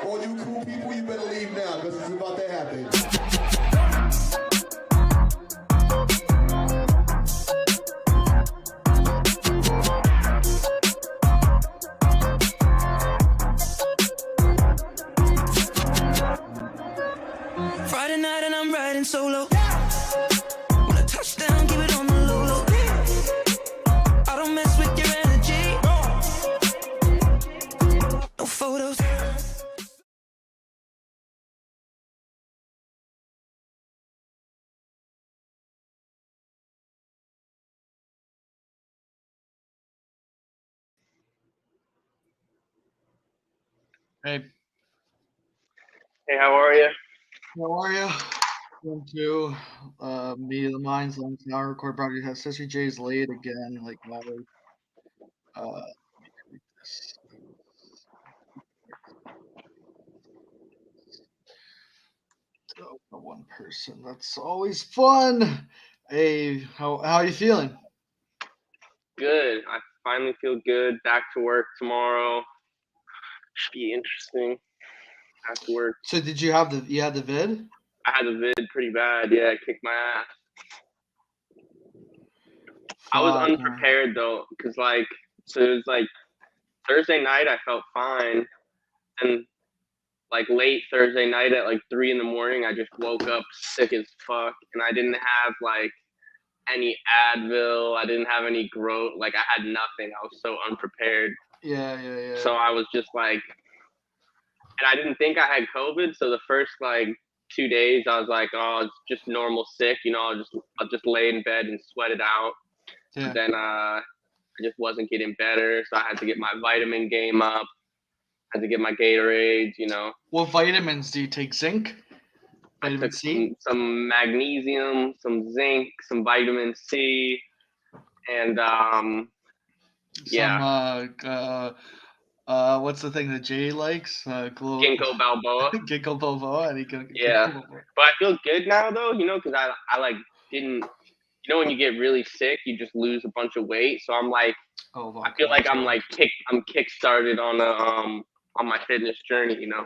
All you cool people, you better leave now because it's about to happen. Friday night and I'm riding solo. When I touch down, give it on the low low. I don't mess with your energy. No photos. Hey, Hey, how are you? how are you? Welcome to Media of the Minds, Lunch Now Record Project. Has Sister J's late again, like always. One person. That's always fun. Hey, how are you feeling? Good. I finally feel good. Back to work tomorrow. Should be interesting. Back to work. So did you have the vid? I had the vid pretty bad. Yeah, it kicked my ass. I was unprepared though, because so it was like Thursday night I felt fine, and like late Thursday night at like 3 in the morning I just woke up sick as fuck, and I didn't have like any Advil. I didn't have any growth. Like I had nothing. I was so unprepared. Yeah. So I was just like, and I didn't think I had COVID. So the first like 2 days I was like, oh, it's just normal sick. You know, I'll just lay in bed and sweat it out. Yeah. But then I just wasn't getting better. So I had to get my vitamin game up. I had to get my Gatorades, you know. What vitamins do you take? Zinc? Vitamin C? Some magnesium, some zinc, some vitamin C, and what's the thing that Jay likes? Ginkgo biloba. Ginkgo biloba. Yeah, but I feel good now though, you know, because I like didn't, you know, when you get really sick, you just lose a bunch of weight. So I'm like, I feel like I'm kick started on my fitness journey, you know.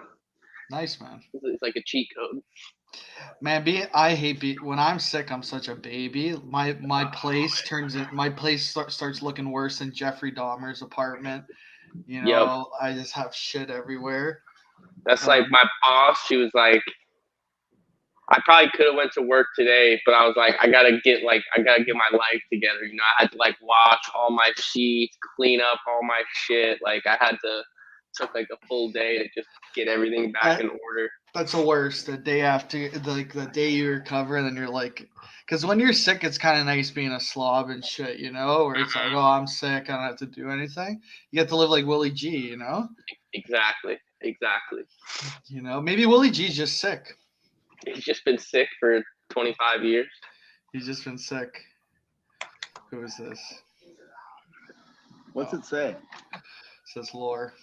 Nice, man. It's like a cheat code. Man, I hate when I'm sick. I'm such a baby. My place starts looking worse than Jeffrey Dahmer's apartment. You know, yep. I just have shit everywhere. That's like my boss. She was like, I probably could have went to work today, but I was like, I gotta get my life together. You know, I had to like wash all my sheets, clean up all my shit. Like I had to took like a full day to just get everything back in order. That's the worst. The day after, like the day you recover, and then you're like, because when you're sick, it's kind of nice being a slob and shit, you know, where it's like, oh, I'm sick, I don't have to do anything. You get to live like Willie G, you know? Exactly. You know, maybe Willie G's just sick. He's just been sick for 25 years. He's just been sick. Who is this? What's it say? It says lore.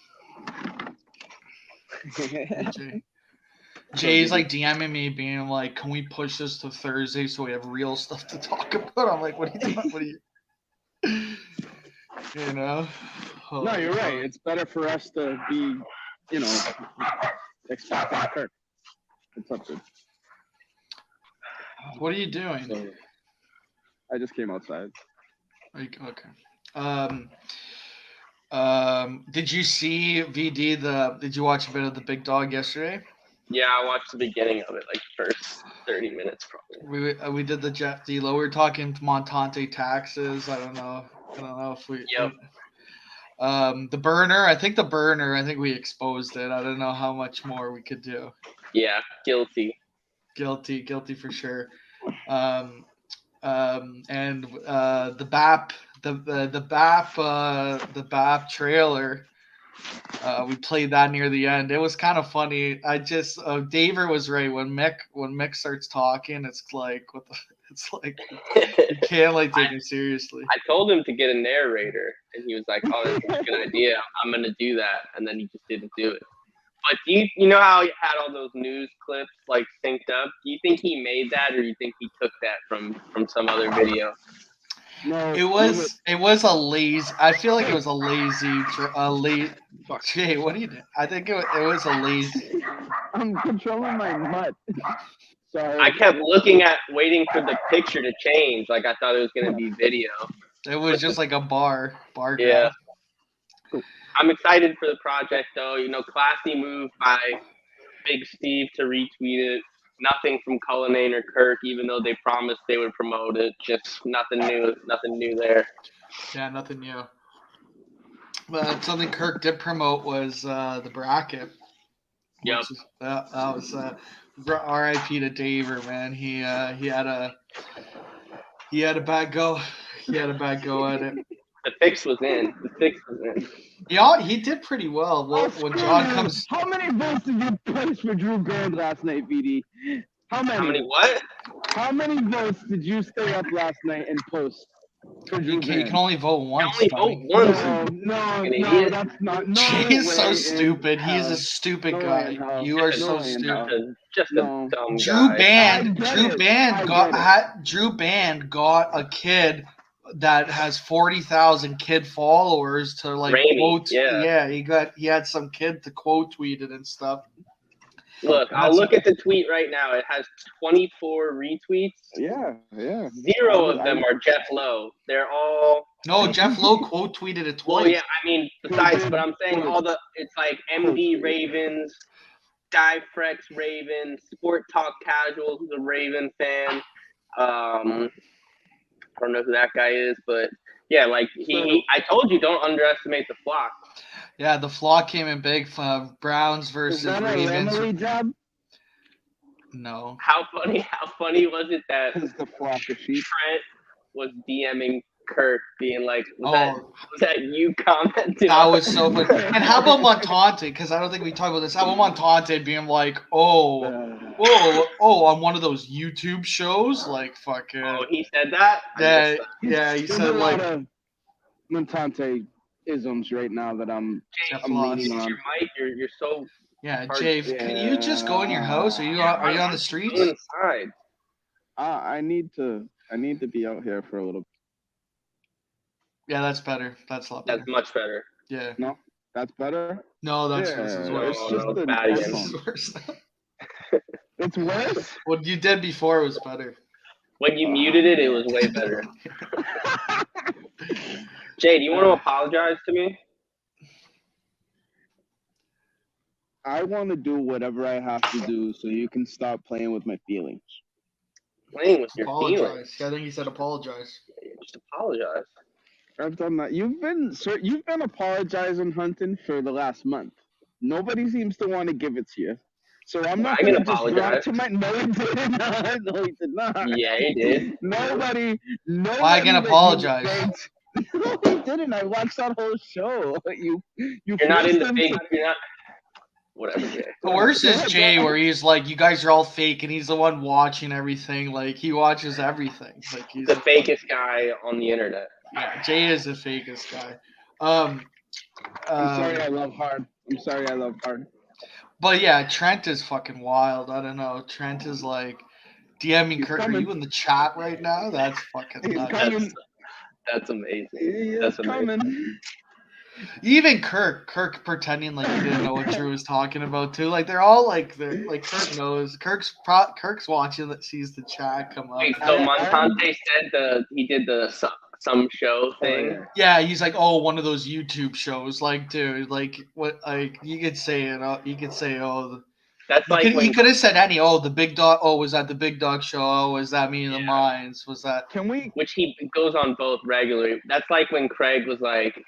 Jay's like DMing me, being like, "Can we push this to Thursday so we have real stuff to talk about?" I'm like, "What are you doing? What are you?" You know? Oh, no, you're right. It's better for us to be, you know, expecting Kirk. It's up to. What are you doing? So, I just came outside. Okay. Did you see VD? Did you watch a bit of The Big Dog yesterday? Yeah, I watched the beginning of it, like first 30 minutes probably. We did the Jeff D'Lo. We were talking Montante taxes. I don't know if we. Yep. The burner. I think we exposed it. I don't know how much more we could do. Yeah, guilty for sure. And the BAP trailer. We played that near the end. It was kind of funny. I just Daver was right when Mick starts talking. It's like you can't like take him seriously. I told him to get a narrator, and he was like, "Oh, that's a good idea. I'm gonna do that," and then he just didn't do it. But do you know how he had all those news clips like synced up? Do you think he made that, or do you think he took that from some other video? No, It was a lazy. I feel like it was a lazy. Jay, what do you do? I think it was a lazy. I'm controlling my mutt. Sorry. I kept waiting for the picture to change. Like I thought it was gonna be video. It was just like a bar Yeah. graph. I'm excited for the project though. You know, classy move by Big Steve to retweet it. Nothing from Cullinane or Kirk, even though they promised they would promote it. Just nothing new there. Yeah, nothing new. But something Kirk did promote was the bracket. Yep. That was R.I.P. to Daver, man. He had a bad go. He had a bad go at it. The fix was in. Yeah, he did pretty well. Well, when John comes, How many votes did you place for Drew Band last night, VD? How many? How many what? How many votes did you stay up last night and post for Drew you Band? can only vote once. Only vote once. No, that's not. No, Jay's so way stupid. in He's hell. a stupid No way guy. in hell. You are No so way in stupid. hell. Just a No. dumb Drew guy. Band. I Drew get it. Band I got get it. Drew Band got a kid that has 40,000 kid followers to like Rainy, quote. yeah. He had some kid to quote tweet it and stuff. Look, I'll look at the tweet right now. It has 24 retweets. Yeah. 0 of them are Jeff Lowe. They're all. No, Jeff Lowe quote tweeted it twice. Well, yeah, I mean, besides, but I'm saying it's like MD Ravens, Guy Frex Ravens, Sport Talk Casual, who's a Raven fan. I don't know who that guy is, but yeah, like I told you, don't underestimate the flock. Yeah, the flock came in big. Browns versus Is that Ravens. a job? No. How funny was it that Is the flock of sheep? Trent was DMing Kirk, being like, was that you commenting? That was so funny. And how about Montante? Because I don't think we talked about this. How about Montante being like, on one of those YouTube shows? Like, fucking. Oh, he said that? Yeah, he said, a like. lot of Montante isms right now that I'm leaning on. Your mic, you're so. Yeah, hard. Jay, can you just go in your house? Are you on the streets? Go inside. I need to be out here for a little bit. Yeah, that's better. That's a lot better. That's much better. Yeah. No, that's better. No, this is worse. It's just the bad again. This is worse. It's worse. What you did before was better. When you muted it, it was way better. Jay, do you want to apologize to me? I want to do whatever I have to do so you can stop playing with my feelings. Playing with your Apologize. feelings. I think he said apologize. Just apologize. I've done that. You've been apologizing, Hunting, for the last month. Nobody seems to want to give it to you. So I'm not going to just drop to my. No, he did not. No, he did not. Yeah, he did. Nobody. Why can apologize? No, he didn't. I watched that whole show. You're not in the big. You're not. Whatever, Jay. The worst is Jay, where he's like, you guys are all fake, and he's the one watching everything. Like, he watches everything. Like, he's the fakest guy on the internet. Yeah, Jay is the fakest guy. I'm sorry, I love hard. But yeah, Trent is fucking wild. I don't know. Trent is like DMing Kirk. Are you in the chat right now? That's fucking nuts. That's amazing. That's amazing. Even Kirk pretending like he didn't know what Drew was talking about too. Like they're all like Kirk knows. Kirk's watching that, sees the chat come up. Wait, so Montante said he did the some show thing. Yeah, he's like, oh, one of those YouTube shows. Like, dude, like what? Like you could say it. You could say, oh. That's like he could have said any. Oh, the big dog. Oh, was that the big dog show? Oh, was that me in the mines? Was that? Can we? Which he goes on both regularly. That's like when Craig was like,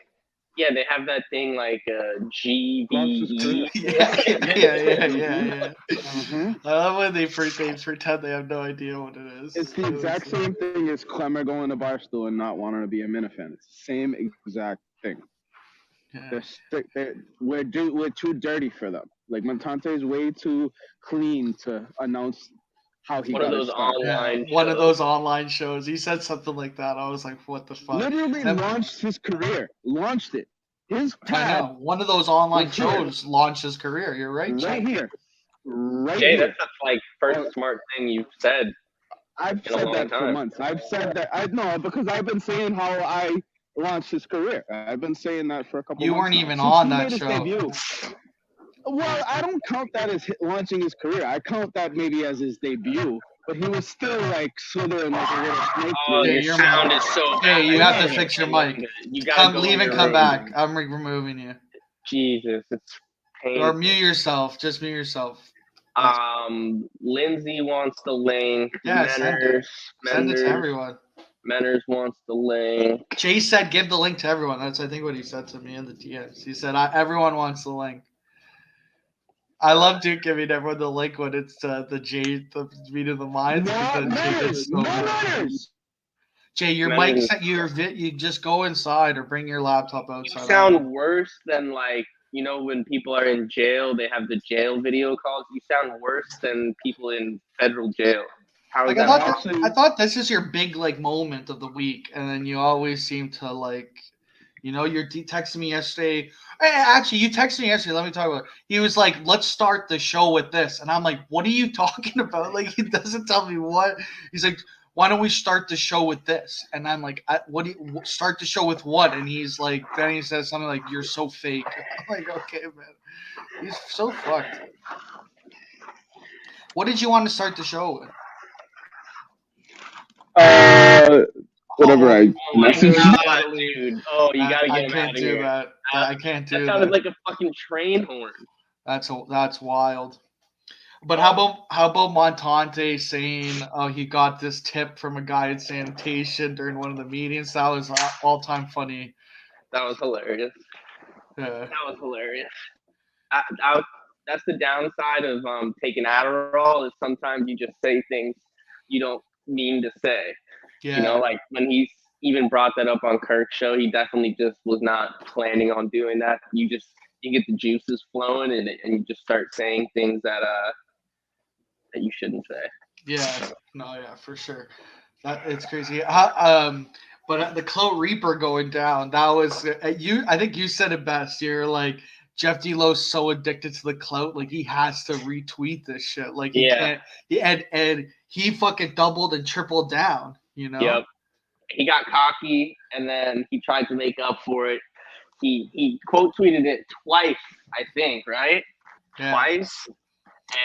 yeah, they have that thing like GBE. Yeah. Mm-hmm. I love when they pretend they have no idea what it is. It's the exact same thing as Clemmer going to Barstool and not wanting to be a Mina fan. It's the same exact thing. Yeah. We're too dirty for them. Like Montante is way too clean to announce how he. One of those online shows. He said something like that. I was like, what the fuck? Literally launched his career. Launched it. I know. One of those online shows launched his career. You're right, Jay. Right here. Right Jay, here. that's the first smart thing you've said I've in a said long that for time. months. I've said that. I know because I've been saying how I launched his career. I've been saying that for a couple You months weren't now. even Since on he that made his show. debut. Well, I don't count that as launching his career. I count that maybe as his debut. But he was still like slithering like a little snake. Oh, Jay, your sound is so bad. Jay, you I have to can't fix your hear mic. anything. You gotta go Leave in and your come room. back. I'm removing you. Jesus, it's painful. Or mute yourself. Just mute yourself. Lindsay wants the link. Yeah, send it to everyone. Menners wants the link. Jay said, "Give the link to everyone." That's I think what he said to me in the DMs. He said, "Everyone wants the link." I love Duke giving everyone the link when it's the meet of the minds. Jay, your mic set you just go inside or bring your laptop outside. You sound worse than like when people are in jail, they have the jail video calls. You sound worse than people in federal jail. How is that possible? I thought this is your big like moment of the week, and then you always seem to like. You're texting me yesterday. Hey, actually, you texted me yesterday. Let me talk about it. He was like, let's start the show with this. And I'm like, what are you talking about? Like, he doesn't tell me what. He's like, why don't we start the show with this? And I'm like, what do you start the show with what? And he's like, then he says something like, you're so fake. I'm like, okay, man. He's so fucked. What did you want to start the show with? Whatever I messaged you. Dude. Oh, you gotta get him out of here. I can't do that. That sounded like a fucking train horn. That's wild. But how about Montante saying, "Oh, he got this tip from a guy at sanitation during one of the meetings"? That was all time funny. That was hilarious. Yeah. That was hilarious. That's the downside of taking Adderall is sometimes you just say things you don't mean to say. Yeah. Like when he even brought that up on Kirk's show, he definitely just was not planning on doing that. You get the juices flowing and you just start saying things that you shouldn't say. Yeah. No, yeah, for sure. It's crazy. But the Clout Reaper going down, that was you. I think you said it best. You're like, Jeff D-Lo's so addicted to the clout, like he has to retweet this shit. Like he can't. And he fucking doubled and tripled down. Yep. He got cocky and then he tried to make up for it. He quote tweeted it twice, I think, right? Yeah. Twice.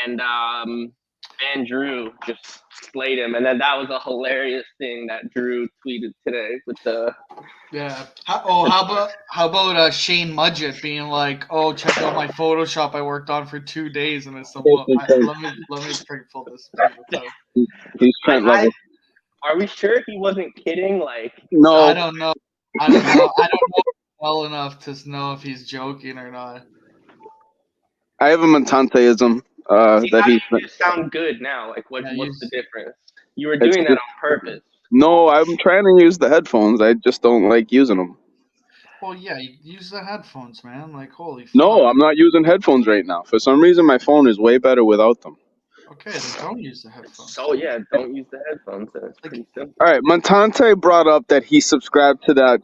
And Van Drew just slayed him. And then that was a hilarious thing that Drew tweeted today with the how about Shane Mudgett being like, "Oh, check out my Photoshop I worked on for 2 days," and it's let me pull this. He's Trent level. Are we sure he wasn't kidding? Like, no, I don't know. I don't know well enough to know if he's joking or not. I have a Montanteism that he sound good now. Like, what's the difference? You were doing that on purpose. No, I'm trying to use the headphones. I just don't like using them. Well, yeah, you use the headphones, man. Like, holy fuck. No, I'm not using headphones right now. For some reason, my phone is way better without them. Okay, then don't use the headphones. So yeah, don't use the headphones. It's pretty simple. All right, Montante brought up that he subscribed to that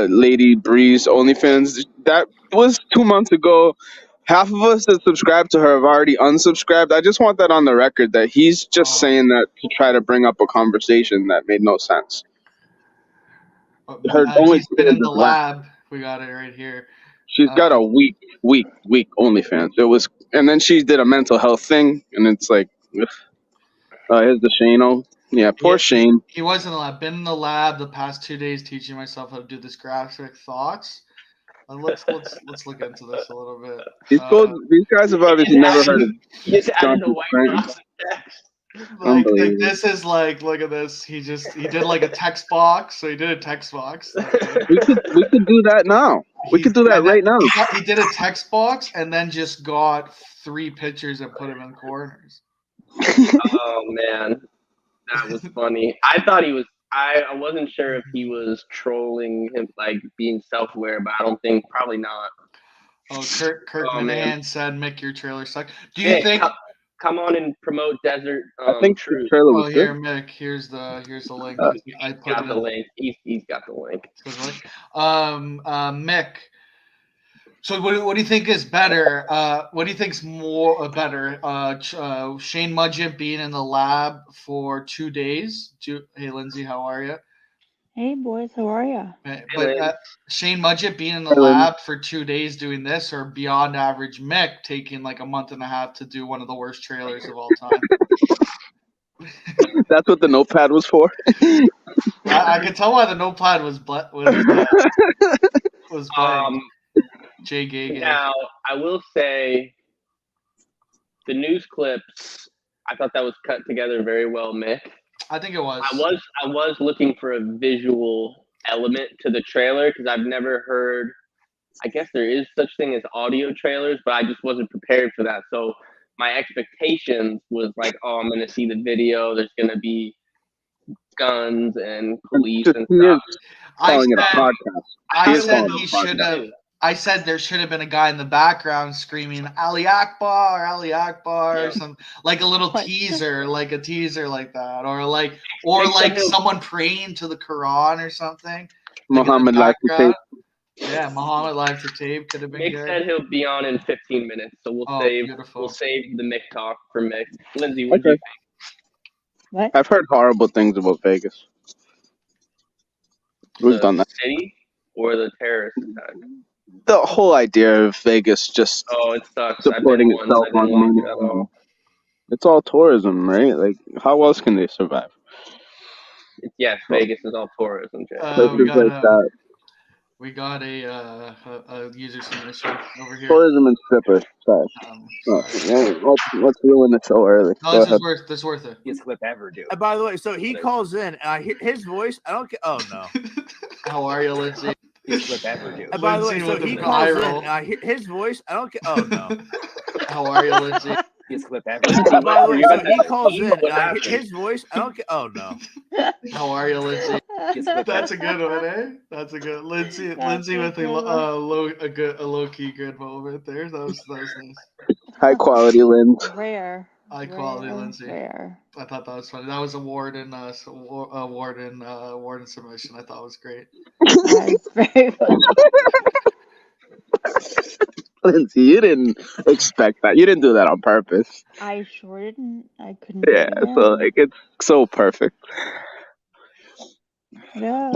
Lady Breeze OnlyFans. That was 2 months ago. Half of us that subscribed to her have already unsubscribed. I just want that on the record that he's just saying that to try to bring up a conversation that made no sense. He's been in the lab. We got it right here. She's got a weak OnlyFans. And then she did a mental health thing, and it's like, here's the Shane. Yeah, poor Shane. He was in the lab. Been in the lab the past 2 days teaching myself how to do this graphic thoughts. Let's look into this a little bit. These guys have obviously never heard of. He just added the white box text. Like this is like, look at this. He did like a text box. So he did a text box. we could do that now. We could do that right now. He did a text box and then just got 3 pictures and put them in corners. Oh man, that was funny. I thought he was. I wasn't sure if he was trolling him, like being self-aware, but I don't think, probably not. Oh, Kirk Minahan said, "Mick, your trailer sucked." Do you think? Come on and promote Desert. I think the trailer was here, Mick. Here's the link. I put the link. He's got the link. Mick, So what do you think is better? What do you think's more better? Shane Mudgett being in the lab for 2 days. Hey Lindsay, how are you? Hey boys, how are ya? But Shane Mudgett being in the Hey, Lynn. lab for 2 days doing this, or beyond average Mick taking like a month and a half to do one of the worst trailers of all time. That's what the notepad was for. I could tell why the notepad was blank. Jay Gay. Now, I will say the news clips, I thought that was cut together very well, Mick. I think it was. I was looking for a visual element to the trailer because I've never heard. I guess there is such thing as audio trailers, but I just wasn't prepared for that. So my expectations was like, oh, I'm gonna see the video. There's gonna be guns and police and stuff. I said there should have been a guy in the background screaming Ali Akbar, Ali Akbar, or some like a little teaser, like a teaser like that, or like someone praying to the Quran or something. Muhammad live to tape. Yeah, Muhammad live to tape could have been Mick good. said he'll be on in 15 minutes, so we'll save the Mick talk for Mick. Lindsay, what do you think? What? I've heard horrible things about Vegas. We've done that. City or the terrorist attack? The whole idea of Vegas just it sucks. supporting itself on money. It's all tourism, right? Like, how else can they survive? Yes, Vegas is all tourism, Jay. We got a user submission over here. Tourism and strippers. Sorry. Let's ruin the show early. No, this is worth it. Biggest clip ever, dude. And by the way, so he calls in, and I hear his voice. I don't get. Oh no. How are you, Lindsay? Biggest clip ever, dude. And by the way, so he calls in, and I hear his voice. I don't get. Oh no. How are you, Lindsay? Biggest clip ever. And by the way, so he calls in, and I hear his voice. I don't get. Oh no. How are you, Lindsay? That's a good one, eh? That's a good Lindsay with a low key good moment there. That was nice. High quality Lindsay. Rare. High quality Lindsay. Rare. I thought that was funny. That was a Warden submission. I thought was great. That's very funny. Lindsay, you didn't expect that. You didn't do that on purpose. I sure didn't. I couldn't. Yeah, so like it's so perfect. Yeah.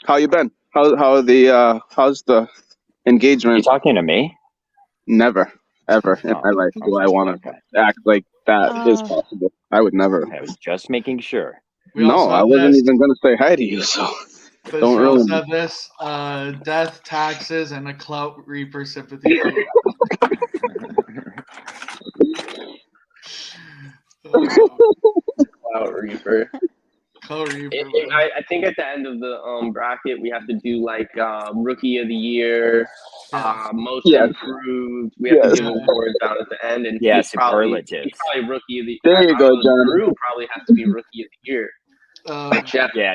How you been? How's the engagement? You talking to me? Never, ever in my life do I want to act like that is possible. I would never. I was just making sure. No, I wasn't even going to say hi to you, so don't ruin said this, death, taxes, and a Clout Reaper sympathy. Clout Reaper. I think at the end of the bracket we have to do like rookie of the year, most improved. We have to give awards down at the end, and he's probably rookie of the year. There you go, John. Drew probably has to be rookie of the year.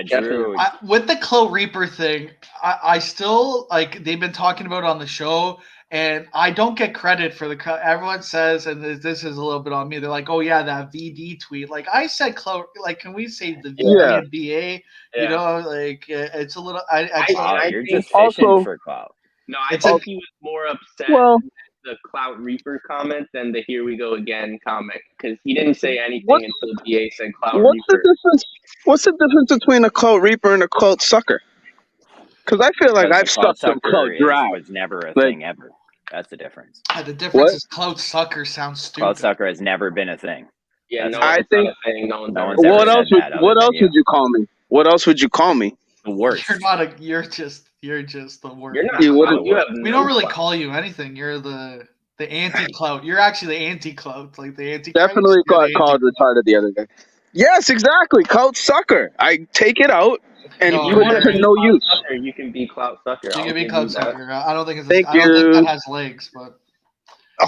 Drew. With the Clout Reaper thing, I still like they've been talking about on the show. And I don't get credit for everyone says, and this is a little bit on me. They're like, "Oh yeah, that VD tweet." Like I said, Clout. Like, can we say the VD and BA? You know, like it's a little. You're just fishing for Clout. No, I think he was more upset with the Clout Reaper comment than the "Here we go again" comment because he didn't say anything until BA said Clout Reaper. What's the difference between a Clout Reaper and a Clout Sucker? Because I feel like I've stuck some Clout Drag. Was never a thing ever. That's the difference. The difference is Clout Sucker sounds stupid. Clout Sucker has never been a thing. Yeah, I think. What else would you call me? What else would you call me? The worst. You're just the worst. You're not. We don't really call you anything. You're the anti-Clout. You're actually the anti-Clout. Like the anti. Definitely got called retarded the other day. Yes, exactly. Clout Sucker. I take it out. And put it to no use. You can be Clout Sucker. You can be Clout Sucker. I don't think think that has legs, but I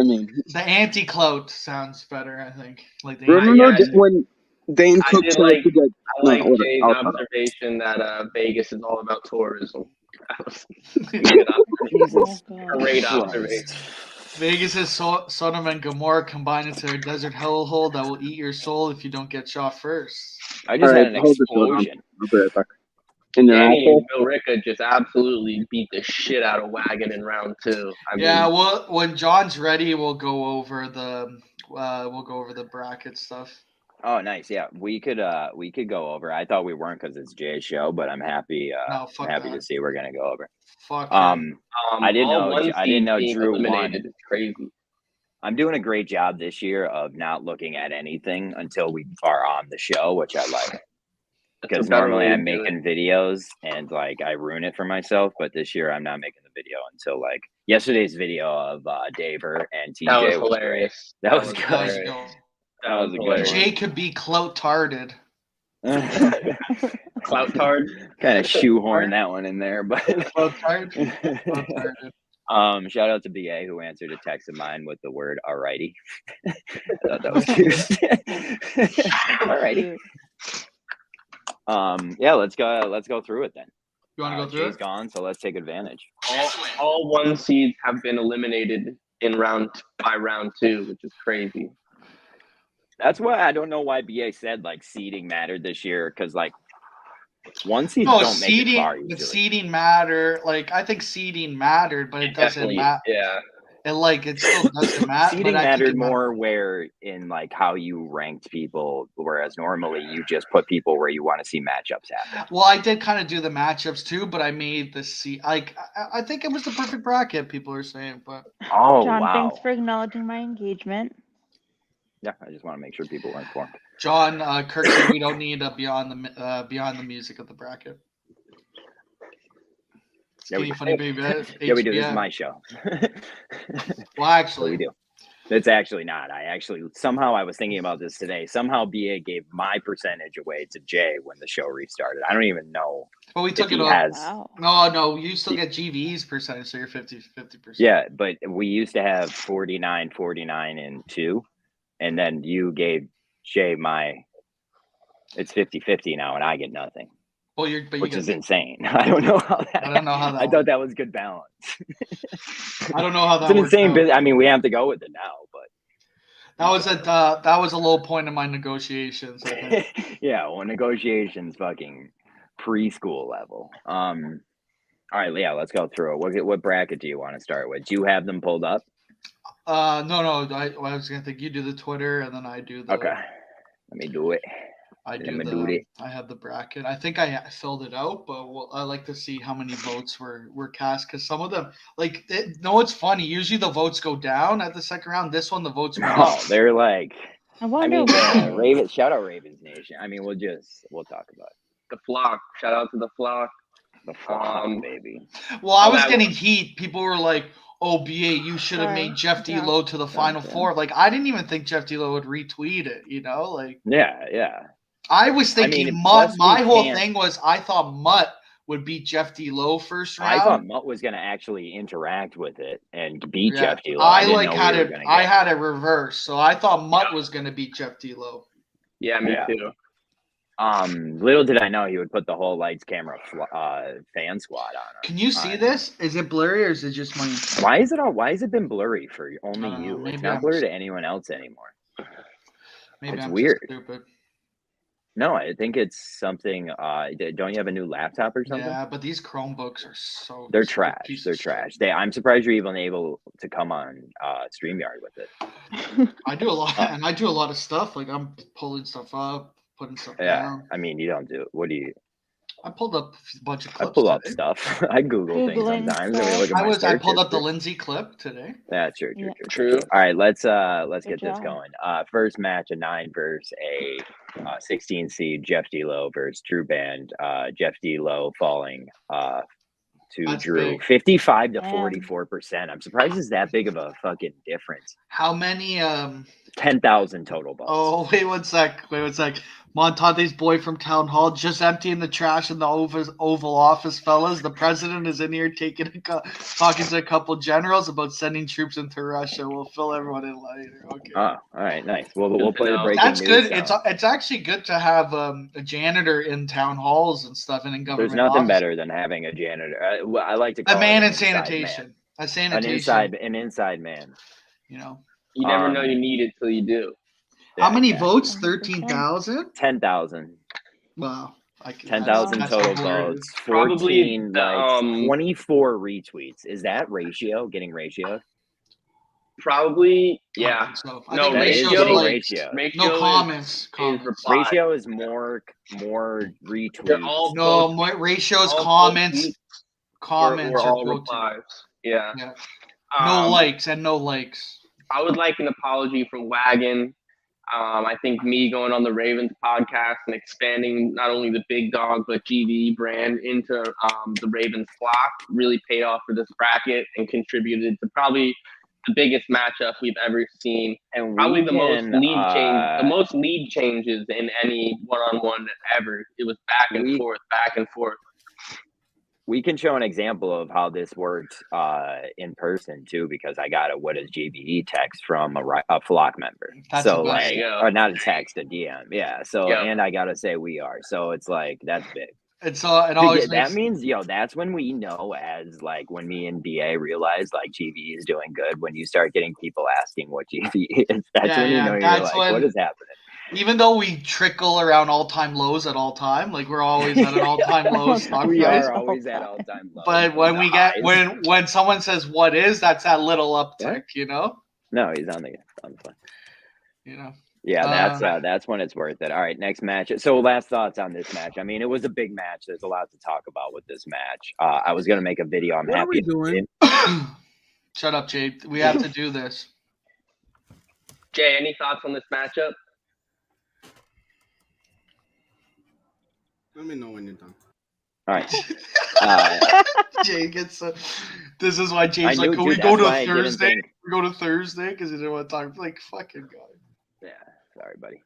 mean the anti-Clout sounds better. I think. Like remember when Dane Cook tried to get. I like Jay's observation that Vegas is all about tourism. Great observation. Vegas is Sodom and Gomorrah combined into a desert hellhole that will eat your soul if you don't get shot first. I just had an explosion. In your Danny asshole? and Bill Ricka just absolutely beat the shit out of Wagon in round 2. I Yeah, mean, well, when John's ready, we'll go over the bracket stuff. Oh, nice. Yeah, we could go over. I thought we weren't because it's Jay's show, but I'm happy. No, fuck I'm happy that. to see we're gonna go over. Fuck him. I didn't all know. one I didn't seeds know being Drew won. eliminated is crazy. I'm doing a great job this year of not looking at anything until we are on the show, which I like. Because normally I'm making videos and like I ruin it for myself, but this year I'm not making the video until like yesterday's video of Daver and TJ That was was hilarious. Great. That was hilarious. good. That was a hilarious. good one. Jay could be Clout-tarded. Clout-tard. Kind of shoehorn that one in there, but Clout-tarded. Shout out to BA who answered a text of mine with the word "alrighty." I thought that was cute. Alrighty. Yeah, let's go through it then. You want to go through Jay's it? gone, so let's take advantage. All one seeds have been eliminated by round 2, which is crazy. That's why I don't know why BA said like seeding mattered this year, because like one seeds No, don't make it far the usually. seeding matter. Like I think seeding mattered, but it doesn't matter. Yeah. It still doesn't matter. Seeding mattered more where in like how you ranked people, whereas normally you just put people where you want to see matchups happen. Well, I did kind of do the matchups too, but I made the seed. Like I think it was the perfect bracket. People are saying, but John, wow. thanks for acknowledging my engagement. Yeah, I just want to make sure people were informed. John, Kirk said we don't need beyond the music of the bracket. Skinny funny baby. Yeah, we do. This is my show. Well, actually, we do. It's actually not. Somehow I was thinking about this today. Somehow BA gave my percentage away to Jay when the show restarted. I don't even know. But we took it off. No, you still get GVE's percentage, so you're 50%. Yeah, but we used to have 49, 49, and 2. And then you gave Jay it's 50-50 now, and I get nothing. Well, which is insane. I don't know how that. I thought that was good balance. I don't know how that. It's an insane business. I mean, we have to go with it now, but that was a low point in my negotiations. I think. Yeah, well, negotiations, fucking preschool level. All right, yeah, let's go through it. What bracket do you want to start with? Do you have them pulled up? No. I was gonna think you do the Twitter and then I do the. Okay, let me do it. I have the bracket. I think I filled it out, but I like to see how many votes were cast because some of them, it's funny. Usually the votes go down at the second round. This one, the votes went up. They're like. I wonder. Ravens. Shout out Ravens Nation. I mean, we'll talk about it. The flock. Shout out to the flock. The flock, baby. Well, I was getting heat. People were like, "Oh, BA, you should have made Jeff D-Lo to the Final Four." Like, I didn't even think Jeff D-Lo would retweet it. You know, like. Yeah. I was thinking Mutt. My whole thing was I thought Mutt would beat Jeff D-Lo first round. I thought Mutt was going to actually interact with it and beat Jeff D-Lo. I had it reversed, so I thought Mutt was going to beat Jeff D-Lo. Yeah, me too. Little did I know he would put the whole lights, camera, fan squad on him. Can you see this? Is it blurry or is it just my? Why has it been blurry for only you? It's not blurry to anyone else anymore. Maybe it's I'm weird. Just stupid. No, I think it's something. Don't you have a new laptop or something? Yeah, but these Chromebooks are so. They're trash. They're trash. I'm surprised you're even able to come on StreamYard with it. I do a lot, and I do a lot of stuff. Like I'm pulling stuff up, putting stuff down. I mean, you don't do. What do you? I pulled up a bunch of clips. I pull up stuff. I Google things sometimes. I pulled up the Lindsay clip today. Yeah, true. All right, let's get this going. First match, a 9 versus a 16 seed, Jeff D-Lo versus Drew Band. Jeff D-Lo falling to Drew, 55 to 44%. I'm surprised it's that big of a fucking difference. How many? 10,000 total votes. Oh, wait one sec. Montante's boy from Town Hall just emptying the trash in the Oval Office, fellas. The president is in here talking to a couple generals about sending troops into Russia. We'll fill everyone in later. Okay. Oh, all right, nice. We'll play the breaking news. That's good. Now. It's actually good to have a janitor in town halls and stuff and in government. There's nothing offices. better than having a janitor. I like to call a man it in sanitation. Man. A sanitation. An inside man. You know. You never know you need it till you do. How many votes? 13,000? 10,000. Wow. 10,000 that's total hilarious. votes, Probably 14 the, likes, 24 retweets. Is that ratio? Getting ratio? Probably, I don't yeah. think so. I No, think That is ratio's getting like ratio. ratio no comments. is reply. Ratio is more They're retweets. all No, post, ratio's all comments. post Comments or or all quote replies. Yeah. No likes and no likes. I would like an apology from Wagon. I think me going on the Ravens podcast and expanding not only the Big Dog but GVE brand into the Ravens flock really paid off for this bracket and contributed to probably the biggest matchup we've ever seen, and probably the most lead changes in any one-on-one ever. It was back and forth. We can show an example of how this worked in person too, because I got a "What is GBE" text from a flock member. That's so a like, or not a text, a DM. Yeah. So and I gotta say we are. So it's like that's big. It's it always that means that's when we know, as like when me and BA realize like GBE is doing good. When you start getting people asking what GBE is, that's when you know you're like, what is happening? Even though we trickle around all-time lows at all time, like we're always at an all-time low stock We price. are always at all-time lows. But when we get when someone says what is, that's that little uptick, you know? No, he's on the phone. You know. Yeah, that's when it's worth it. All right, next match. So last thoughts on this match. I mean, it was a big match. There's a lot to talk about with this match. I was gonna make a video. I'm happy. doing? Shut up, Jay. We have to do this. Jay, any thoughts on this matchup? Let me know when you're done. All right. Jay gets this is why James knew, like, can dude, we go to that's why Thursday? We go to Thursday because he didn't want to talk. Like, fucking God. Yeah, sorry, buddy.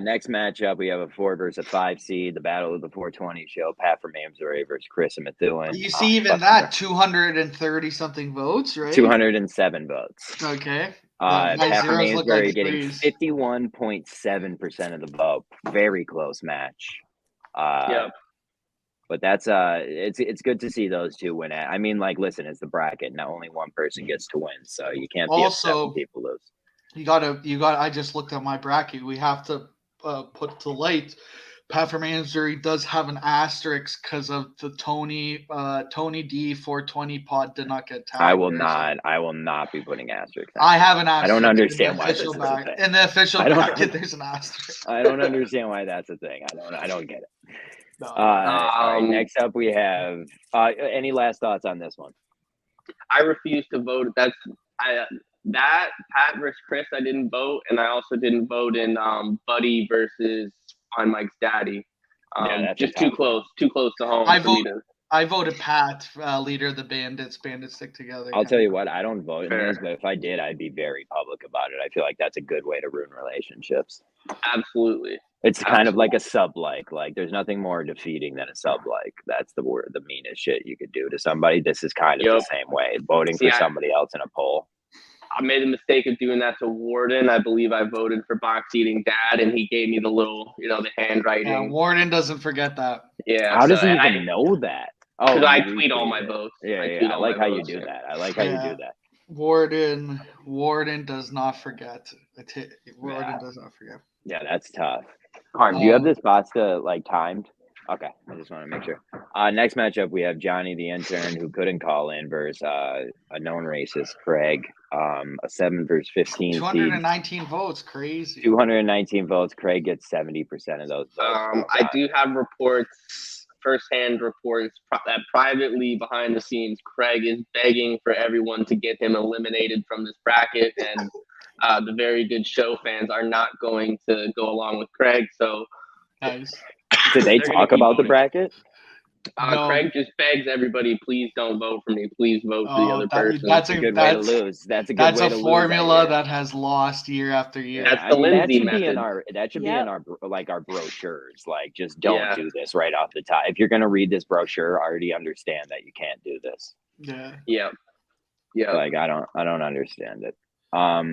Next matchup, we have a 4 versus a 5 seed, the Battle of the 420 show. Pat from Amesbury versus Chris and Methuen. You see, even that 230 something votes, right? 207 votes. Okay. Pat from Amesbury like getting 51.7% of the vote. Very close match. Yep. But that's it's good to see those two win it. I mean, like, listen, it's the bracket. Now only one person gets to win, so you can't be upset when people lose. You gotta. I just looked at my bracket. We have to put to light. Pat from Amesbury does have an asterisk because of the Tony D 420 pod did not get tagged. I will not be putting asterisks. I have an asterisk. I don't understand why this is a thing. In the official bracket, there's an asterisk. I don't understand why that's a thing. I don't get it. No. All right, next up we have any last thoughts on this one? I refuse to vote. That Pat versus Chris, I didn't vote, and I also didn't vote in Buddy versus on Mike's daddy. Just too close to home. I voted Pat, leader of the Bandits. Bandits stick together. I'll tell you what, I don't vote in this, but if I did, I'd be very public about it. I feel like that's a good way to ruin relationships. Absolutely. It's kind of like a sub-like. Like, there's nothing more defeating than a sub-like. That's the meanest shit you could do to somebody. This is kind of the same way. Voting for somebody else in a poll. I made the mistake of doing that to Warden. I believe I voted for Box Eating Dad, and he gave me the little, the handwriting. Yeah, Warden doesn't forget that. Yeah. How does he even know that? Oh, because I tweet all my votes. Yeah, I like how you do that. I like how you do that. Warden does not forget. Warden does not forget. Yeah, that's tough. Harm, do you have this pasta timed? Okay, I just want to make sure. Next matchup, we have Johnny the intern who couldn't call in versus a known racist, Craig. A 7 versus 15. 219 votes, crazy. 219 votes. Craig gets 70% of those votes. I do have reports, firsthand reports, that privately behind the scenes, Craig is begging for everyone to get him eliminated from this bracket, and the very good show fans are not going to go along with Craig. So, nice. Did they talk about the bracket? No. Craig just begs everybody, please don't vote for me. Please vote for the other person. That's a good way to lose. That's a good way to lose. That's a formula that has lost year after year. That's the Lindsay method. That should be in our brochures. Like, just don't do this right off the top. If you're going to read this brochure, already understand that you can't do this. Yeah. Yeah. Like, I don't understand it. All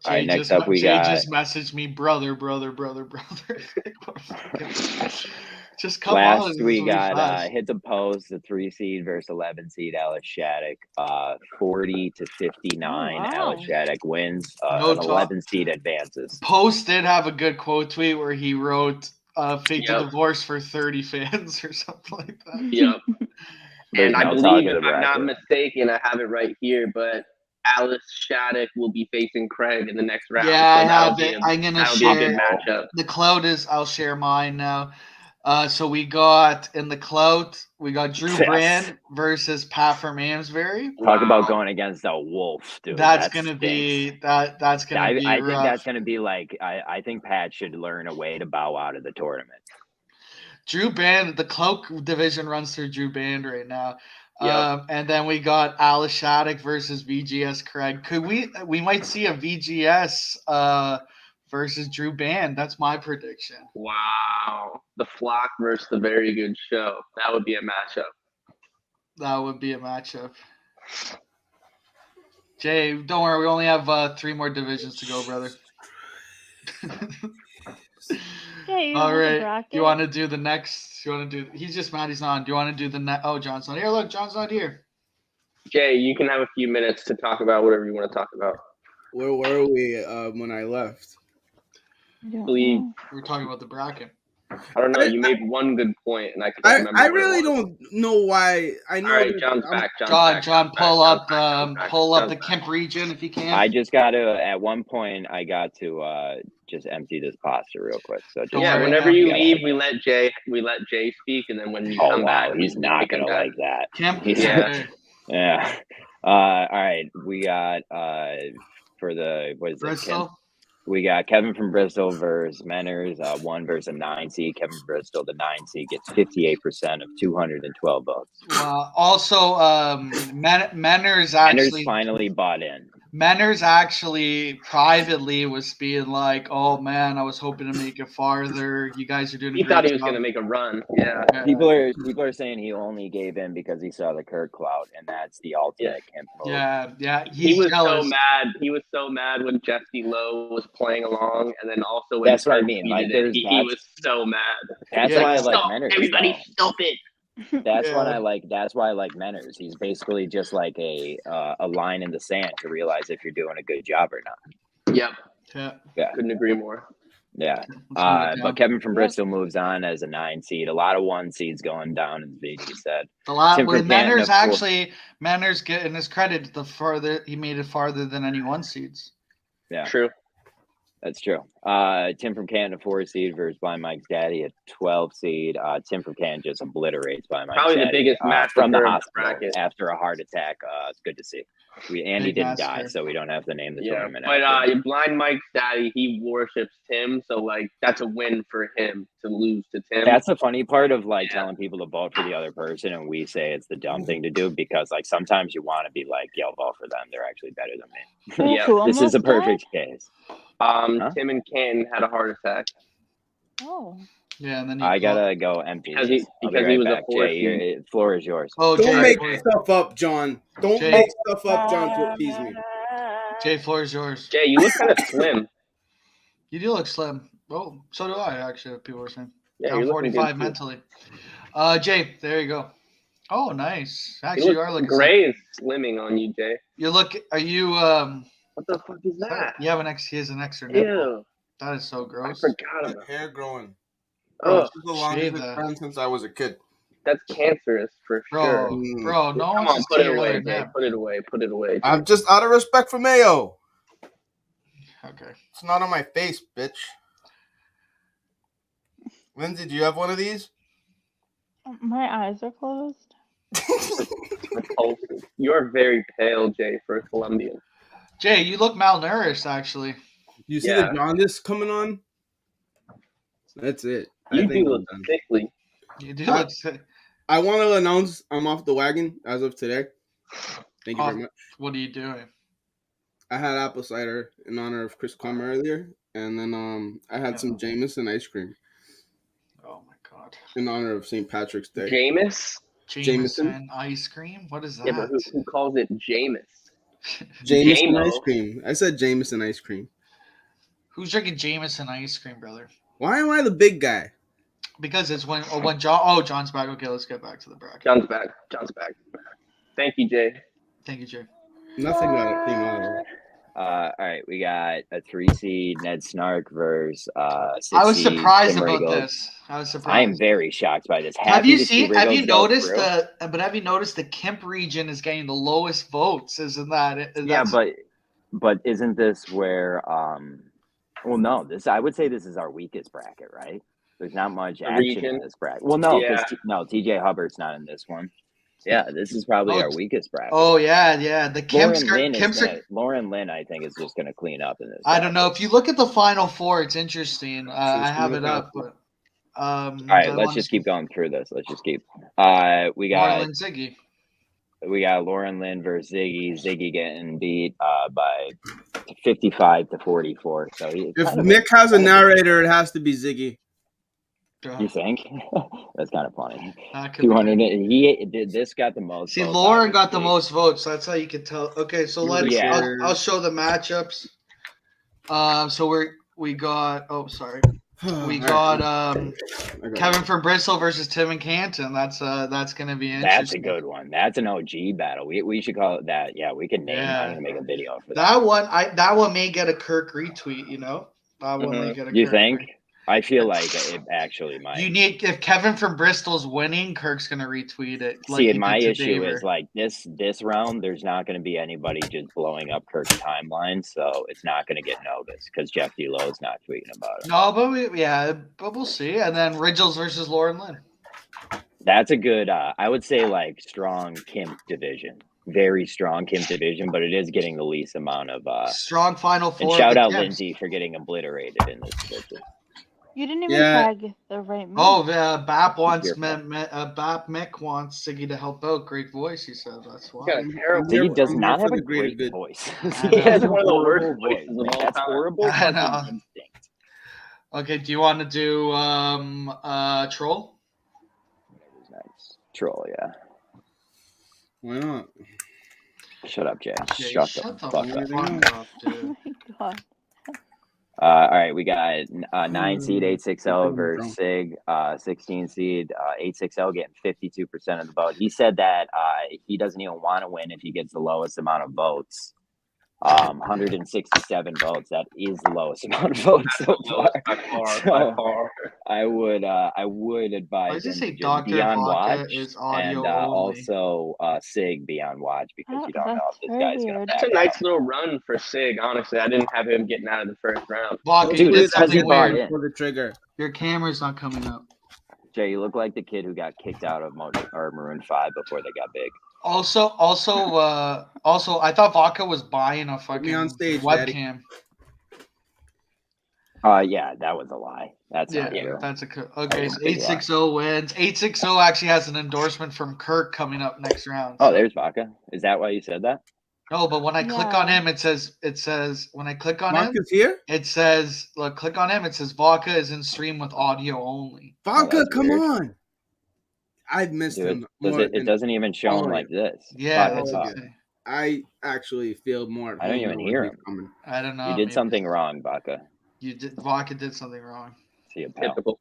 right, next up we got. Jay just messaged me, brother. Just come last on. Last we got hit the post, the 3 seed versus 11 seed Alice Shattuck. 40 to 59. Alice Shattuck wins. An 11 seed advances. Post did have a good quote tweet where he wrote, Fate to Divorce for 30 fans or something like that. Yep. There's And I no believe, talk of if the I'm not bracket. mistaken, I have it right here, but Alice Shattuck will be facing Craig in the next round. Yeah, I that'll have be it. I'm gonna that'll be a good share matchup. the Clout is. I'll share mine now. So we got in the Clout, we got Drew Yes. Brand versus Pat from Amesbury. Talk about going against a wolf, dude. That's That gonna stinks. be that's gonna be I rough. think that's gonna be like I think Pat should learn a way to bow out of the tournament. Drew Band, the Cloak division runs through Drew Band right now. Yep. And then we got Alice Shattuck versus VGS Craig. Could we might see a VGS versus Drew Band? That's my prediction. Wow. The Flock versus the Very Good Show. That would be a matchup. That would be a matchup. Jay, don't worry. We only have 3 more divisions to go, brother. All right. You want to do the next? You want to do? He's just mad he's not on. Do you want to do the next? Oh, John's not here. Look, John's not here. Jay, you can have a few minutes to talk about whatever you want to talk about. Where were we when I left? Believe we're talking about the bracket. I don't know. You made one good point, and I can't remember. I really don't know why. I know. All right, John's back. John, pull up the Kemp region if you can. I just got to. At one point, I got to just empty this pasta real quick. So just whenever you leave, we let Jay speak, and then when you come back, he's not gonna like that. Kemp. Yeah. All right, we got for the what is it? Bristol. We got Kevin from Bristol versus Menners, 1 versus a 9 seed. Kevin from Bristol, the 9 seed, gets 58% of 212 votes. Also, Menners actually finally bought in. Menners actually privately was being like, "Oh man, I was hoping to make it farther. You guys are doing." He thought he was going to make a run. Yeah. People are saying he only gave in because he saw the Kirk Clout, and that's the ultimate Kemp move. Yeah. He was jealous. so mad. He was so mad when Jesse Lowe was playing along, and then also when that's what I mean. Like, he was so mad. That's why I like Menners. Everybody, stop it. That's what I like. That's why I like Menners. He's basically just like a line in the sand to realize if you're doing a good job or not. Yep. Yeah. Couldn't agree more. Yeah. But Kevin from Bristol moves on as a 9 seed. A lot of 1 seeds going down, as BG said. A lot. With Menners Menners getting his credit, he made it farther than any 1 seeds. Yeah. True. That's true. Tim from Canton, a 4 seed versus Blind Mike's Daddy, a 12 seed. Tim from Canton just obliterates Blind Mike's Probably Daddy. The biggest match from the hospital after a heart attack. It's good to see. Andy didn't die, so we don't have to name the tournament. But Blind Mike's Daddy, he worships Tim, so like that's a win for him to lose to Tim. That's the funny part of telling people to vote for the other person, and we say it's the dumb thing to do because like sometimes you want to be like, "Yo, vote for them. They're actually better than me." Yeah, this is a perfect case. Tim and Canton had a heart attack. Oh. Yeah, and then I gotta go empty. Because he was a 4 Jay, floor is yours. Oh, don't make stuff up, John. Don't make stuff up, John, to appease me. Jay, floor is yours. Jay, you look kind of slim. You do look slim. Oh, so do I. Actually, people were saying. Yeah, I'm 45 mentally. Jay, there you go. Oh, nice. Actually, you are looking. Gray is slimming on you, Jay. You look. Are you? What the fuck is that? You have he has an extra nipple. Ew. That is so gross. I forgot about hair growing. Oh, this is the longest it's been since I was a kid. That's cancerous for sure. Bro, no Come on, put it away, Jay. Put it away. Put it away. Jay. I'm just out of respect for Mayo. Okay. It's not on my face, bitch. Lindsay, do you have one of these? My eyes are closed. You're very pale, Jay, for a Colombian. Jay, you look malnourished, actually. You see the jaundice coming on? That's it. You do look sickly. You do look sick. I want to announce I'm off the wagon as of today. Thank you very much. What are you doing? I had apple cider in honor of Chris Clemmer earlier, and then I had some Jameson ice cream. Oh my god! In honor of St. Patrick's Day. Jameson ice cream? What is that? Yeah, but who calls it Jameis? Jameson ice cream. I said Jameson ice cream. Who's drinking Jameson ice cream, brother? Why am I the big guy? Because it's when John's back. Okay, let's get back to the bracket. John's back. Thank you, Jay. Thank you, Jay. Nothing came out of it. All right, we got a 3 seed Ned Snark versus 6 I was seed surprised Kim about Riegel. this. I was I am surprised. very shocked by this. Have you to see seen? Have Riegel you go noticed through. have you noticed the Kemp region is getting the lowest votes? Isn't that? Yeah, but isn't this where? Well, no. I would say this is our weakest bracket, right? There's not much action region? in this bracket. Well, no, because Yeah. TJ Hubbard's not in this one. Yeah, this is probably our weakest bracket. Oh yeah. The Lauren Lynn, I think, is just going to clean up in this. I don't know. If you look at the Final Four, it's interesting. I have it up, but all right, let's just keep going through this. Let's just keep. We got Lauren Lynn, Ziggy. We got Lauren Lynn versus Ziggy. Ziggy getting beat by 55-44. So if Mick has a narrator, it has to be Ziggy. You think? That's kind of funny. 200. This got the most. See, Lauren got the most votes. So that's how you can tell. Okay, so I'll show the matchups. So we got. Oh, sorry. We got Kevin from Bristol versus Tim and Canton. That's gonna be interesting. That's a good one. That's an OG battle. We should call it that. Yeah, we can name. I'm gonna make a video for that. That one may get a Kirk retweet. You know, that one may get a. You Kirk think? retweet. I feel like it actually might. If Kevin from Bristol's winning, Kirk's gonna retweet it. See, my issue is like this round. There's not going to be anybody just blowing up Kirk's timeline, so it's not going to get noticed because Jeff D'Lo is not tweeting about it. No, but we'll see. And then Ridgels versus Lauren Lynn. That's a good. I would say like strong Kim division, very strong Kim division, but it is getting the least amount of strong Final Four. And shout out Lindsay for getting obliterated in this division. You didn't even tag the right man. Oh, Bap Mick wants Siggy to help out. Great voice, he said. That's why. Siggy does not have a great voice. He has one of the worst voices. That's horrible. I know. Okay, do you want to do Troll? Nice. Troll, yeah. Why not? Shut up, Jay. Shut the fuck up. Dude. Oh my god. All right, we got 9 seed 860 versus Sig, 16 seed 860 getting 52% of the vote. He said that he doesn't even want to win if he gets the lowest amount of votes. 167 votes. That is the lowest amount of votes so far. By far. I would advise him to just be on watch and also Sig be on watch because you don't know if this guy's gonna. That's a nice little run for Sig. Honestly, I didn't have him getting out of the first round. Dude, it's because he bought in. For the trigger. Your camera's not coming up. Jay, you look like the kid who got kicked out of Maroon 5 before they got big. Also, I thought Vodka was buying a fucking on stage, webcam. Yeah, that was a lie. That's not true. That's okay. So 860 wins. 860 actually has an endorsement from Kirk coming up next round. Oh, there's Vodka. Is that why you said that? No, but when I click on him, it says when I click on Vodka's here? it says click on him. It says Vodka is in stream with audio only. Vodka, come on. I've missed him. It doesn't even show him like this. Yeah, I actually feel more. I don't even hear him. I don't know. You did something wrong, Vodka. Vodka did something wrong. See, typical.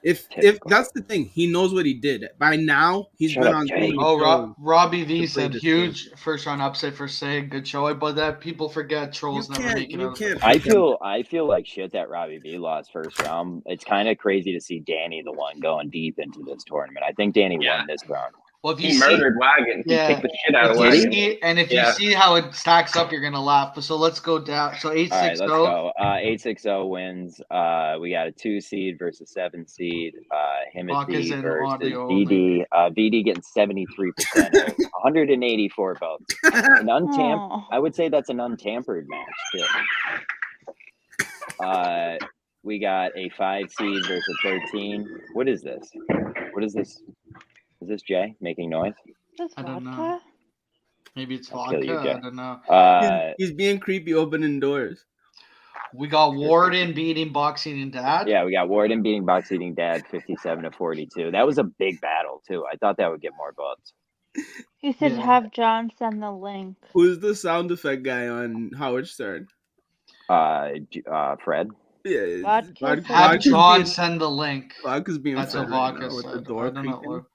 If that's the thing, he knows what he did. By now, he's been on. Robbie V said huge first round upset for Sig. Good show, but that people forget Trolls never making it. I feel like shit that Robbie V lost first round. It's kind of crazy to see Danny the one going deep into this tournament. I think Danny won this round. Well, if he murdered Wagon. He kicked the shit out of Wagon. If you see how it stacks up, you're gonna laugh. So let's go down. So 860. All right, let's go. 860 wins. We got a 2 seed versus 7 seed. Himothy versus VD. VD getting 73%, 184 votes. I would say that's an untampered match too. We got a 5 seed versus 13. What is this? Is this Jay making noise? I don't know. Maybe it's Vodka. I don't know. He's being creepy opening doors. We got Warden beating Boxing and Dad. Yeah, we got Warden beating Boxing and Dad 57-42. That was a big battle too. I thought that would get more votes. He said have John send the link. Who's the sound effect guy on Howard Stern? Fred. Yeah, have John send the link. Vodka's being That's a Vodka. with the door creaking.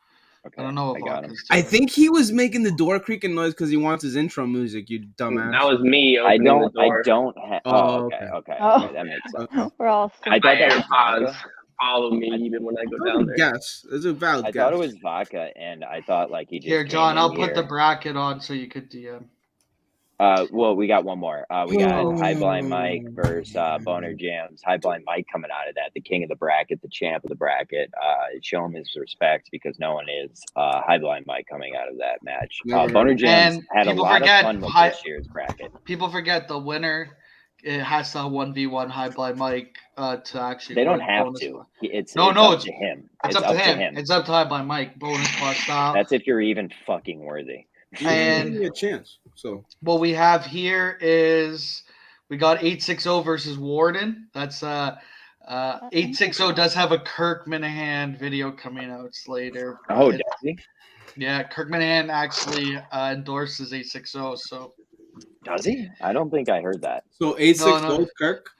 I don't know what I got him. Vodka's I doing. think he was making the door creaking noise because he wants his intro music. You dumbass. That was me I opening the door. don't have. Oh, okay. Oh. That makes sense. Okay. We're all I thought that was AirPods vodka. follow me even when I go down there. Guess. It's a valid I guess. thought it was vodka, and I thought like he just Here, came John, in I'll here. put the bracket on so you could DM. Well, we got one more. We got High Blind Mike versus Boner Jams. High Blind Mike coming out of that, the king of the bracket, the champ of the bracket. Show him his respect because no one is. High Blind Mike coming out of that match. Boner Jams And had a people lot forget of fun with High- this year's bracket. People forget the winner. It has to 1v1 High Blind Mike to actually. They don't win have bonus to. spot. It's No, up to him. It's up to him. It's up to High Blind Mike. Bonus spot style. That's if you're even fucking worthy. And give me a chance. So what we have here is we got 860 versus Warden. That's 860 does have a Kirk Minahan video coming out later. Oh, does he? Yeah, Kirk Minahan actually endorses 860. So does he? I don't think I heard that. So 860 Kirk.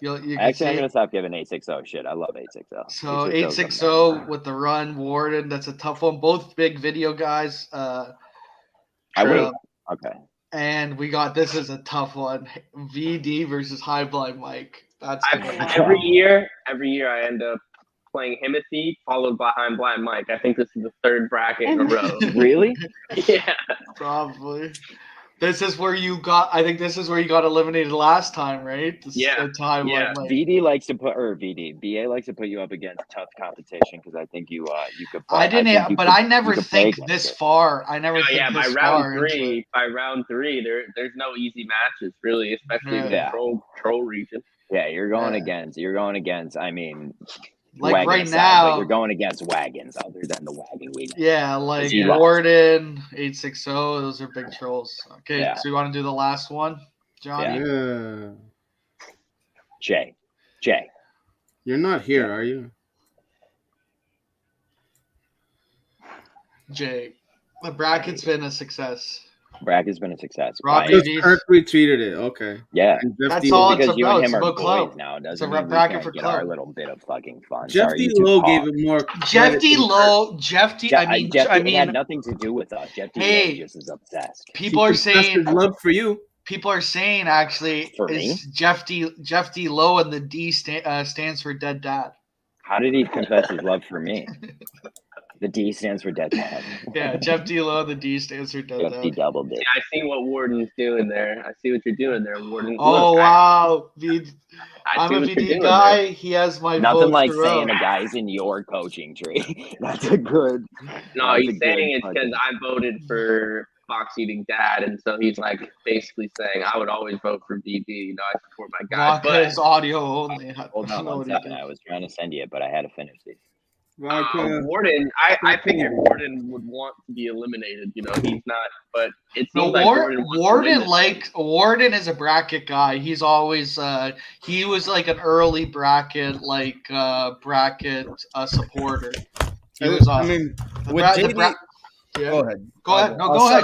You can Actually, I'm see. gonna stop giving 860 shit. I love 860. So 860 with the run, Warden. That's a tough one. Both big video guys. Okay. And we got this is a tough one. VD versus High Blind Mike. That's every year I end up playing Himothy followed by High Blind Mike. I think this is the third bracket in a row. Really? Yeah. Probably. This is where you got eliminated last time, right? Time yeah. VD likes to put BA likes to put you up against tough competition because I think you could. I didn't, but I never think this far. I never. Yeah, by round three, there's no easy matches really, especially in the troll region. Yeah, you're going against. I mean, like right aside, now, you're going against wagons other than the wagon weekend. Yeah, like Warden, 860. Those are big trolls. Okay, so you want to do the last one, Johnny? Yeah. Jay. You're not here, are you? Jay. The bracket's been a success. Bracket's been a success. Kirk retweeted it. Okay. Yeah. That's all because it's you about. and him It's are about Clout. now. It's a Doesn't bracket for get Clout. our little bit of fucking fun. Jeff D. Lowe gave it more. It had nothing to do with us. Jeff D. Lowe just is obsessed. People are saying love for you. People are saying actually is Jeff D. Lowe and the D stands for dead dad. How did he confess his love for me? The D stands for dead dad. Yeah, Jeff D. Lowe, the D stands for dead dad. Jeff D. double D. Yeah, I see what Warden's doing there. I see what you're doing there, Warden. Oh, wow. I'm a VD guy. There. He has my nothing vote like saying a guy's in your coaching tree. That's a good. No, he's saying it's because I voted for Fox Eating Dad, and so he's like basically saying I would always vote for VD. You know, I support my guy. But it's audio only. Hold on 1 second. I was trying to send you it, but I had to finish these. Warden, I figured Warden would want to be eliminated. You know, he's not, but it seems like Warden is a bracket guy. He's always he was like an early bracket supporter. He was awesome. With JD. Yeah. Go ahead. Go ahead. No, go ahead.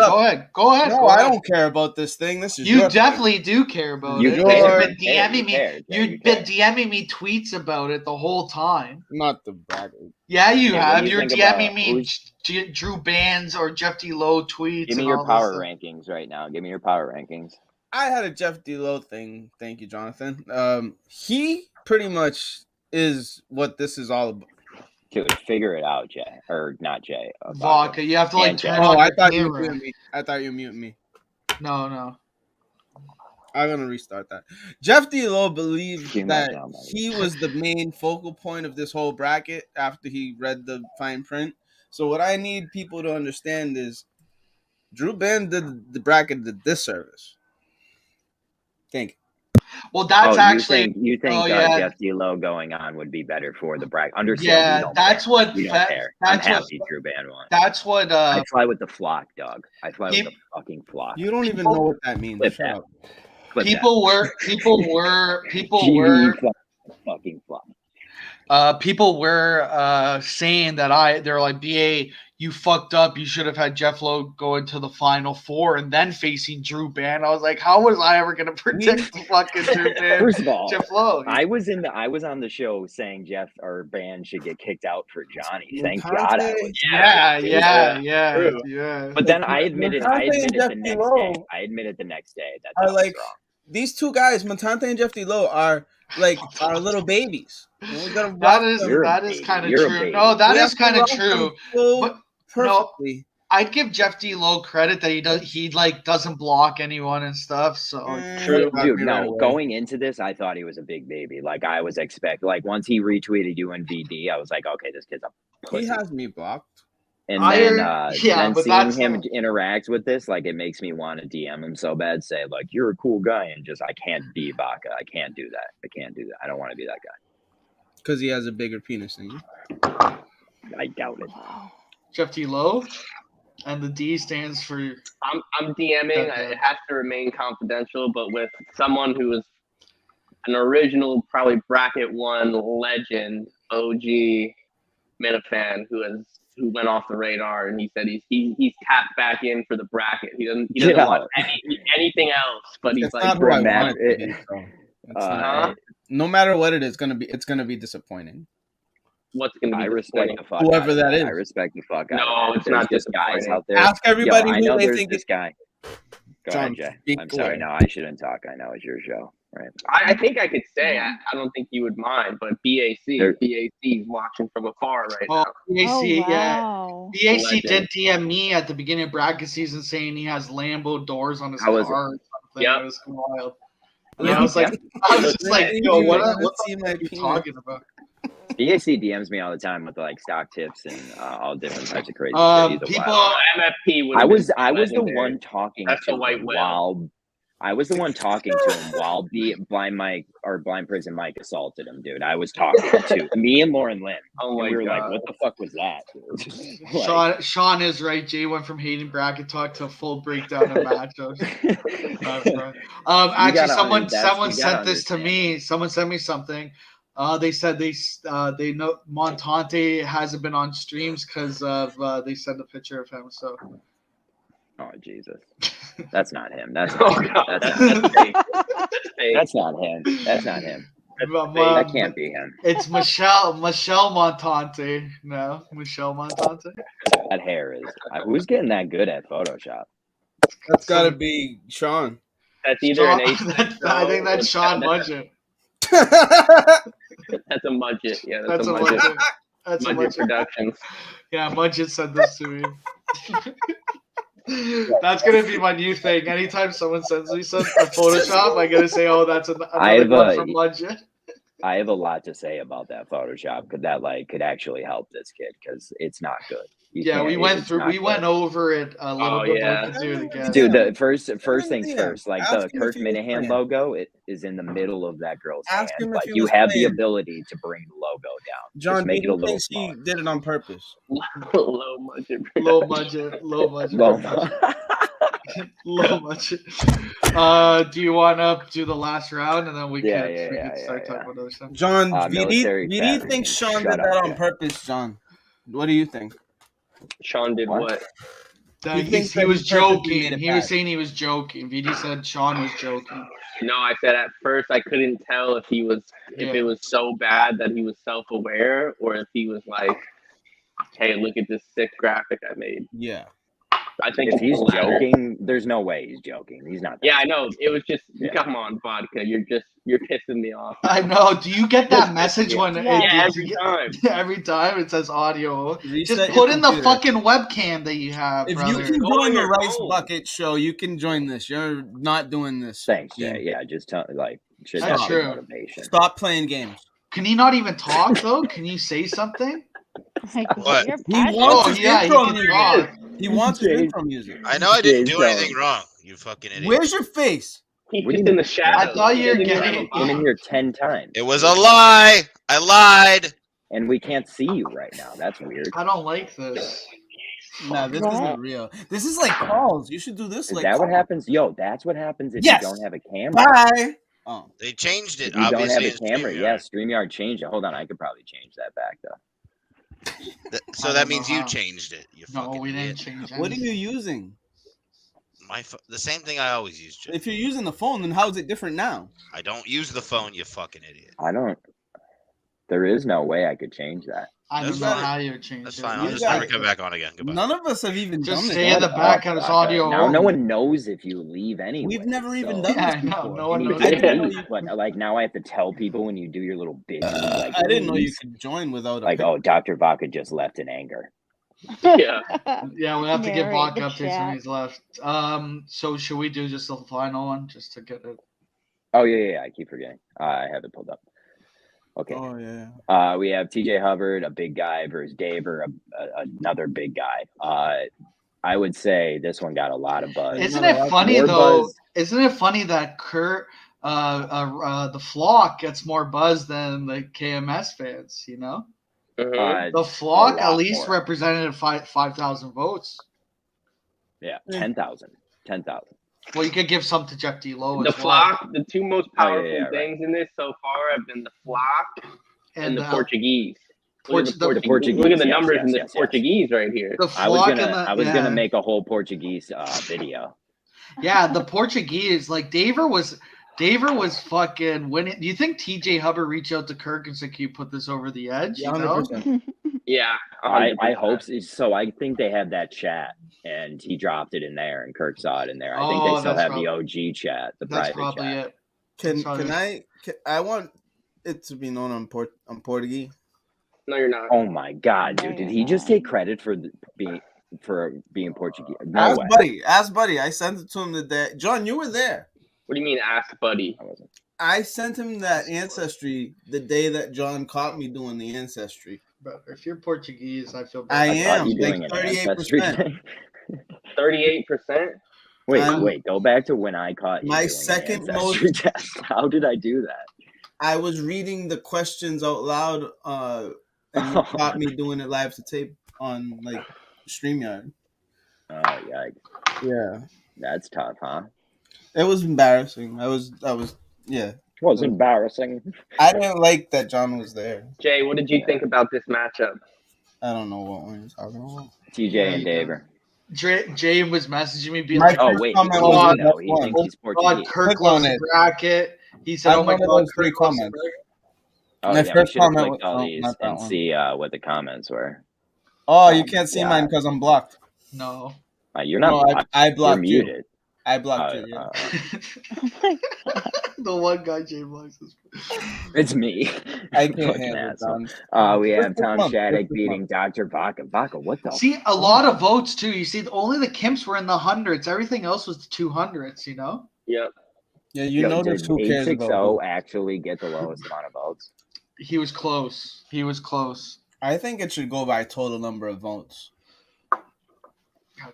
Go ahead. No, I don't care about this thing. This is you definitely do care about it. You've been DMing me. You've been DMing me tweets about it the whole time. Not the bracket. Yeah, you have. You're DMing me Drew Bands or Jeff D. Lowe tweets. Give me your power rankings right now. Give me your power rankings. I had a Jeff D. Lowe thing. Thank you, Jonathan. He pretty much is what this is all about. Dude, figure it out, Jay. Or not Jay. Vodka. You have to like turn on I thought you muted me. I thought you muted me. No. I'm going to restart that. Jeff D. Lowe believed that he was the main focal point of this whole bracket after he read the fine print. So what I need people to understand is Drew Band did the bracket the disservice. Thank you. Well, that's actually you think Jeff D. Lowe going on would be better for the bracket. Understand? Yeah, that's what. We don't care. I'm happy Drew Band won. That's what. I fly with the flock, dog. I fly with the fucking flock. You don't even know what that means. People were fucking flock. People were saying that they're like, BA, you fucked up. You should have had Jeff Lowe go into the Final Four and then facing Drew Band. I was like, how was I ever going to predict the fucking Drew Band? First of all, Jeff Lowe. I was on the show saying Jeff or Band should get kicked out for Johnny. Thank God I was. Yeah. But then I admitted the next day. I admitted the next day that was like wrong. These two guys, Montante and Jeff D. Lowe, are little babies. That is kind of true. No, that is kind of true. But perfectly. No, I'd give Jeff D. Lowe credit that he doesn't block anyone and stuff. So true, dude. No, going into this, I thought he was a big baby. Like I was expecting. Like once he retweeted you in VD, I was like, okay, this kid's a pussy. He has me blocked. And then seeing him interact with this, like it makes me want to DM him so bad, say like you're a cool guy, and just I can't be Baca. I can't do that. I don't want to be that guy. Because he has a bigger penis than you. I doubt it. Jeff D. Lowe, and the D stands for. I'm DMing. It has to remain confidential, but with someone who is an original, probably bracket 1 legend, OG Minifan, who went off the radar, and he said he's tapped back in for the bracket. He doesn't want anything else, but he's like, no matter what it's gonna be disappointing. What's gonna be? I respect the fuck whoever that is. I respect the fuck out. No, it's not just guys out there. Ask everybody I know who they there's think this guy. Go ahead, Jay. I'm sorry. No, I shouldn't talk. I know it's your show, right? I think I could say I don't think you would mind, but BAC is watching from afar right now. BAC did DM me at the beginning of bracket season saying he has Lambo doors on his car. Or something. Yep. It was wild. I was just like, yo, what are you talking about? BAC DMs me all the time with like stock tips and all different types of crazy shit. People MFP would. I was the one talking That's to a white him whale. while I was the one talking to him while Blind Prison Mike assaulted him, dude. I was talking to me and Lauren Lynn. Oh my we were God. like, what the fuck was that? Dude? Sean is right. Jay went from hating bracket talk to a full breakdown of matchups. Actually, someone sent this to me. Someone sent me something. They said they know Montante hasn't been on streams because of they sent a picture of him. So. Oh Jesus, that's not him. That's fake. That's not him. That's not him. That can't be him. It's Michelle Montante. No, Michelle Montante. That hair is. Who's getting that good at Photoshop? That's gotta be Sean. That's either an H. I think that's Sean Mudgett. That's a Mudgett. Yeah, that's a Mudgett. That's Mudgett Productions. Yeah, Mudgett said this to me. That's gonna be my new thing. Anytime someone sends me a Photoshop, I'm gonna say, "Oh, that's another one from Mudgett." I have a lot to say about that Photoshop. Could actually help this kid because it's not good. We went over it a little bit. Yeah. We can do it again. Dude, the first things first. Like the Kirk Minahan logo, it is in the middle of that girl's hand. Like you have the ability to bring the logo down. John, just make it a little smaller. He did it on purpose. Low budget. Low budget. Do you want to do the last round and then we can start talking about other stuff? John, VD thinks Sean did that on purpose. John, what do you think? Sean did what? He was joking. He was saying he was joking. VD said Sean was joking. No, I said at first I couldn't tell if it was so bad that he was self-aware or if he was like, hey, look at this sick graphic I made. Yeah. I think if he's joking, there's no way he's joking. He's not. Yeah, I know. It was just come on, vodka. You're pissing me off. I know. Do you get that message when every time? Every time it says audio. Just put in the fucking webcam that you have. If you can join the Rice Bucket show, you can join this. You're not doing this. Thanks, Jay. Yeah, just tell that's true. Motivation. Stop playing games. Can he not even talk though? Can you say something? What? He wants his intro music. I know I didn't do anything wrong, you fucking idiot. Where's your face? He's just in the shadows. I thought you were getting been in here 10 times. It was a lie. I lied. And we can't see you right now. That's weird. I don't like this. No, this isn't real. This is like calls. You should do this. Is that what happens? Yo, that's what happens if you don't have a camera. Bye. Oh. They changed it. If you don't have a camera. Yeah, StreamYard changed it. Hold on, I could probably change that back though. So that means you changed it. You No, fucking we idiot. didn't change What are anything. you using? The same thing I always use, Jim. If you're using the phone, then how is it different now? I don't use the phone, you fucking idiot. I don't. There is no way I could change that. I don't know how you would change That's it. fine. I'll just never come back on again. Goodbye. None of us have even Just done stay it. in the back on his audio. Now no one knows if you leave anyway. We've never even so- done Yeah, this I know. before. No one And you knows. did I didn't know leave, you- but like now I have to tell people when you do your little busy. Like, I didn't know you release, could join without a like, picture. oh, Dr. Vaca just left in anger. Yeah. Yeah, we'll have to give Narrate Bach the updates when chat. he's left. So should we do just the final one just to get it? Oh yeah, I keep forgetting. I have it pulled up. Okay. Oh yeah. We have TJ Hubbard, a big guy, versus Daver, another big guy. I would say this one got a lot of buzz. Isn't it funny More though? buzz. Isn't it funny that Kurt, the flock gets more buzz than the KMS fans? You know, the flock at least more. represented 5,000 votes. Yeah, 10,000. 10,000. Well, you could give some to Jeff D. Lowe The as well. flock, the two most powerful right. things in this so far have been the flock and the the Portuguese. Look at the Portuguese. Look at the yes, numbers yes, in this yes. Portuguese right here. The I was flock gonna and the, gonna make a whole Portuguese video. Yeah, the Portuguese, like Daver was fucking winning. Do you think TJ Hubbard reached out to Kirk and said, "Can you put this over the edge?" You know? 100%. Yeah, I hope so. So I think they have that chat, and he dropped it in there, and Kirk saw it in there. I think they still have the OG chat, the That's private probably chat. it. I want it to be known on Portuguese. No, you're not. Oh my god, dude! No, Did you're he just not. take credit for being Portuguese? No way. Ask Buddy. I sent it to him today. John, you were there. What do you mean, ask buddy? I wasn't. I sent him that ancestry the day that John caught me doing the ancestry. But if you're Portuguese, I feel bad. I I thought am you like doing an ancestry 38%. thing. 38%. Wait, go back to when I caught you. My doing an second ancestry test. How did I do that? I was reading the questions out loud, and you caught me doing it live to tape on like StreamYard. Oh yikes! Yeah, That's tough, huh? it was embarrassing. I was yeah. It was embarrassing. I didn't like that John was there. Jay, what did you think about this matchup? I don't know what one you're talking about. TJ and Daver. Jay was messaging me, being My like, Oh first wait, comment he was doesn't the know. best He one. thinks he's "Oh God, Portuguese. Kirk Click loves on the it. bracket." He said, I'm "Oh my one of God, those three Kirk loves the comments. bracket." Oh My yeah, we first should have comment clicked was- all oh, these not that and one. see what the comments were. Oh, you can't see yeah. mine because I'm blocked. No. You're not No, blocked. I You're blocked you. muted. I blocked you. Yeah. Oh my god. The one guy Jay blocks is. It's me. I can't Fucking handle it, asshole. Don. We have This Tom month, Shattuck this beating month. Dr. Vaca. Vaca, what the? See, a lot of votes too. You see, only the Kimps were in the hundreds. Everything else was the 200s. You know. Yep. Yeah, you Yo, notice did who cares about 860 who. actually get the lowest amount of votes? He was close. He was close. I think it should go by total number of votes.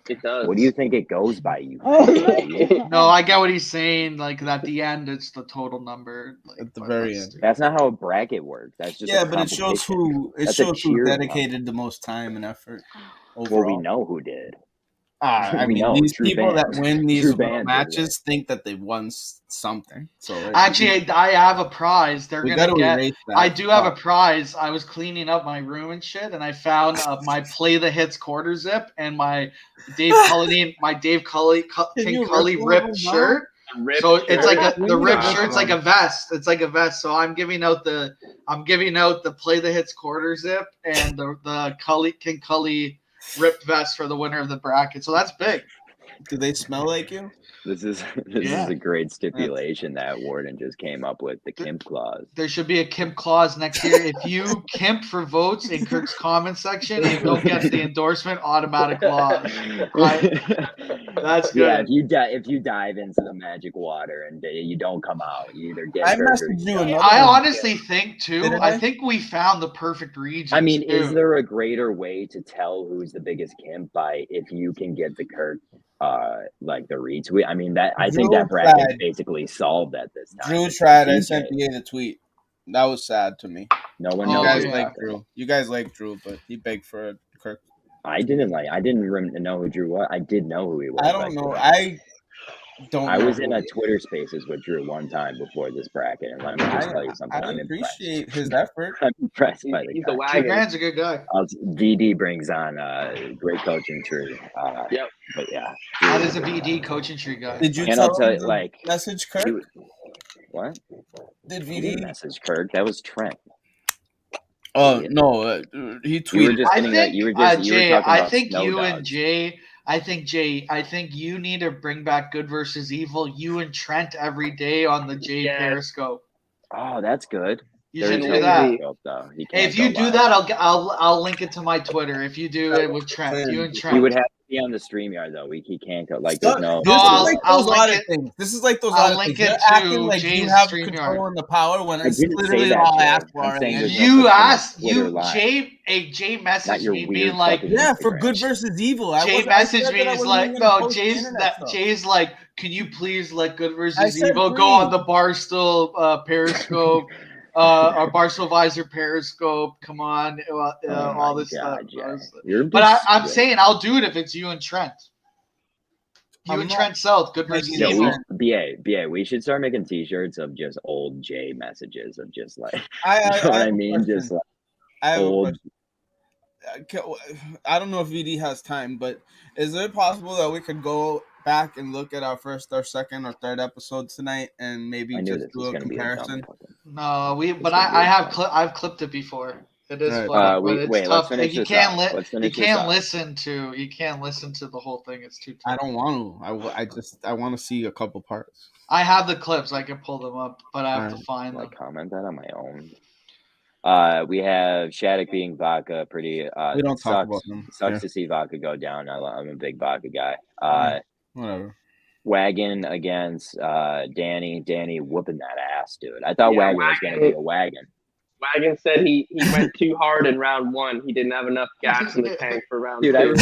It does. What do you think it goes by? You Oh my idiot? god. No, I get what he's saying. Like at the end, it's the total number. Like, At the but very that's end. stupid. That's not how a bracket works. That's just Yeah, a but it shows competition. who That's a tier level. dedicated the most time and effort Well, overall. we know who did. I we mean, know, these true people that band. win these True little band did matches think that they've won something. So like, Actually, I have a prize. They're we gonna gotta get. erase that. I do have a prize. I was cleaning up my room and shit, and I found my Play the Hits quarter zip and my Dave Cully King Cully ripped shirt. So it's like the ripped shirt's like a vest. It's like a vest. So I'm giving out the Play the Hits quarter zip and the King Cully ripped vest for the winner of the bracket. So that's big. Do they smell like you? This is Yeah. a great stipulation that Warden just came up with, the Kimp clause. There should be a Kimp clause next year. If you Kimp for votes in Kirk's comment section and don't get the endorsement, automatic clause. That's good. Yeah, if you dive into the magic water and you don't come out, you either get I hurt or messaged you die. another I one. honestly think too. Didn't I I? think we found the perfect region. I mean, is there a greater way to tell who's the biggest Kimp by if you can get the Kirk like the retweet? I mean, that I think Drew that bracket's tried. basically solved at this time. Drew It's tried. I DJ. sent BA the tweet. That was sad to me. No one You knows. guys who like that is. Drew. You guys like Drew, but he begged for a Kirk. I didn't know who Drew was. I did know who he was. I don't know. I was in a Twitter Spaces with Drew one time before this bracket, and let me just tell you something. I'm appreciate impressed. his effort. I'm impressed by the He's guy. a wagon. Grant's a good guy. VD brings on great coaching tree. Yep. But yeah, That is a VD coaching tree guy. Did you and tell I'll tell him you, to like, message Kirk? What? Did He didn't VD message Kirk. That was Trent. Oh no, he tweeted. You were just getting that. You were just Jay, you were talking I about think snow you dogs. and Jay. I think you need to bring back Good versus Evil. You and Trent every day on the Jay Periscope. Oh, that's good. You should do that. He Hey, if you do that, I'll link it to my Twitter. If you do it with Trent, you and Trent. He would have to be on the StreamYard though. He can't go like This there's no. is like those audit things. This is like those I'll audit link things. it You're to acting like you Jay's have StreamYard. control and the power when I it's didn't say literally that, all I Jay. asked for. I'm saying there's no You such thing as asked Twitter you Live. Jay messaged your me weird being like, fucking Yeah, for Instagram Good shit. versus Evil. Jay I messaged said me. that I He's wasn't like, even gonna no, post the internet stuff. Jay's like, can you please let Good I versus said Evil go on the Barstool Periscope, or Barstool Visor Periscope? Come on, all this stuff. I'm saying I'll do it if it's you and Trent. You and Trent South, Good versus Evil. BA, we should start making T-shirts of just old Jay messages of just like, you know what I mean? Just like old. I don't know if VD has time, but is it possible that we could go back and look at our first or second or third episode tonight and maybe just do a comparison? No, I've clipped it before. It is funny, but it's tough. You can't listen to the whole thing. It's too tough. I don't want to. I want to see a couple parts. I have the clips. I can pull them up, but I have to find them. Comment that on my own. We have Shattuck being Vodka. Pretty. We don't talk about them. Sucks to see Vodka go down. I'm a big Vodka guy. Whatever. Wagon against Danny. Danny whooping that ass, dude. I thought Wagon was going to be a wagon. Wagon said he went too hard in round one. He didn't have enough gas in the tank for round two. Dude,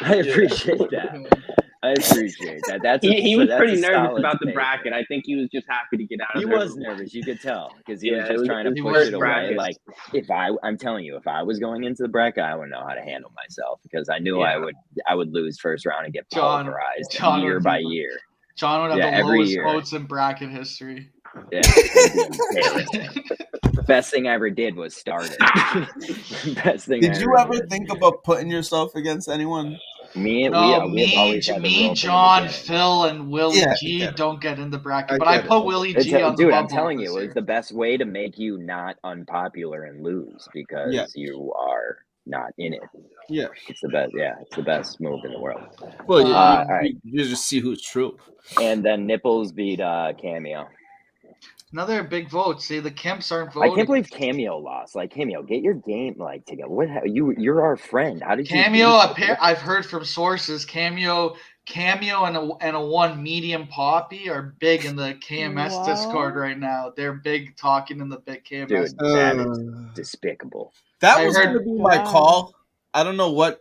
I appreciate that. That's he was pretty nervous solid about the take. bracket. I think he was just happy to get out of He there. was nervous. You could tell because he was just trying to his push first it away. bracket. Like I'm telling you, if I was going into the bracket, I wouldn't know how to handle myself because I knew I would lose first round and get pulverized year by year. John would have the lowest votes in bracket history. Yeah. Best thing I ever did was start it. Best thing. Did you ever think about putting yourself against anyone? Me, John, Phil, and Willie G don't get in the bracket, but I put Willie G on the bubble. Dude, I'm telling you, it's the best way to make you not unpopular and lose because you are not in it. Yeah, it's the best. Yeah, it's the best move in the world. Well, all right, you just see who's true. And then Nipples beat Cameo. Another big vote. See, the Kemps aren't voting. I can't believe Cameo together. Like Cameo, get your game together. What you're our friend. How did Cameo? I've heard from sources. Cameo, and a one medium Poppy are big in the KMS Discord right now. They're big talking in the big KMS. Dude, that is despicable. That was going to be my call. I don't know what.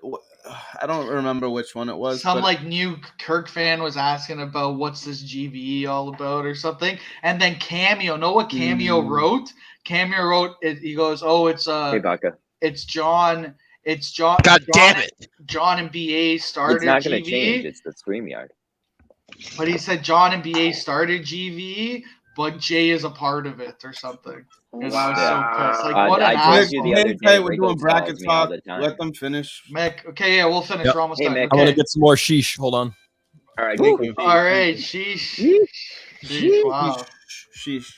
I don't remember which one it was. Some new Kirk fan was asking about what's this GVE all about or something, and then Cameo. Know what Cameo wrote? Cameo wrote it. He goes, "Oh, it's hey, Baca. It's John. It's John. God damn it! John and BA started. It's not going to change. It's the StreamYard. But he said John and BA started GVE, but Jay is a part of it or something. And I was so pissed. Like, what an told you the other day. We're doing bracket talk. Let them finish. Mick, okay, yeah, we'll finish. We're almost done. Mick, I want to get some more sheesh. Hold on. All right. All right. Sheesh. Wow. Sheesh.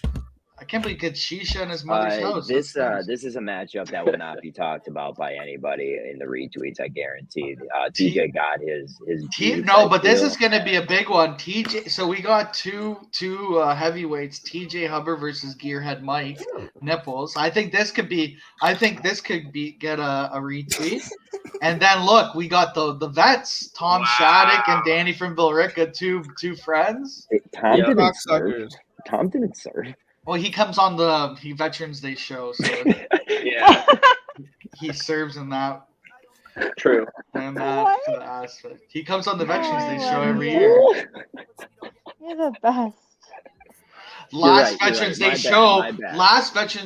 I can't believe he gets Shisha in his mother's house. This is a matchup that will not be talked about by anybody in the retweets. I guarantee. TJ got his. But this is going to be a big one. TJ. So we got two heavyweights. TJ Hubbard versus Gearhead Mike Nipples. I think this could get a retweet. And then look, we got the vets, Tom Shattuck and Danny from Billerica, two friends. Tom didn't serve. Well, he comes on the Veterans Day show, so yeah, he serves in that. True. And that aspect. He comes on the Veterans Day show every year. You're the best. Last Veterans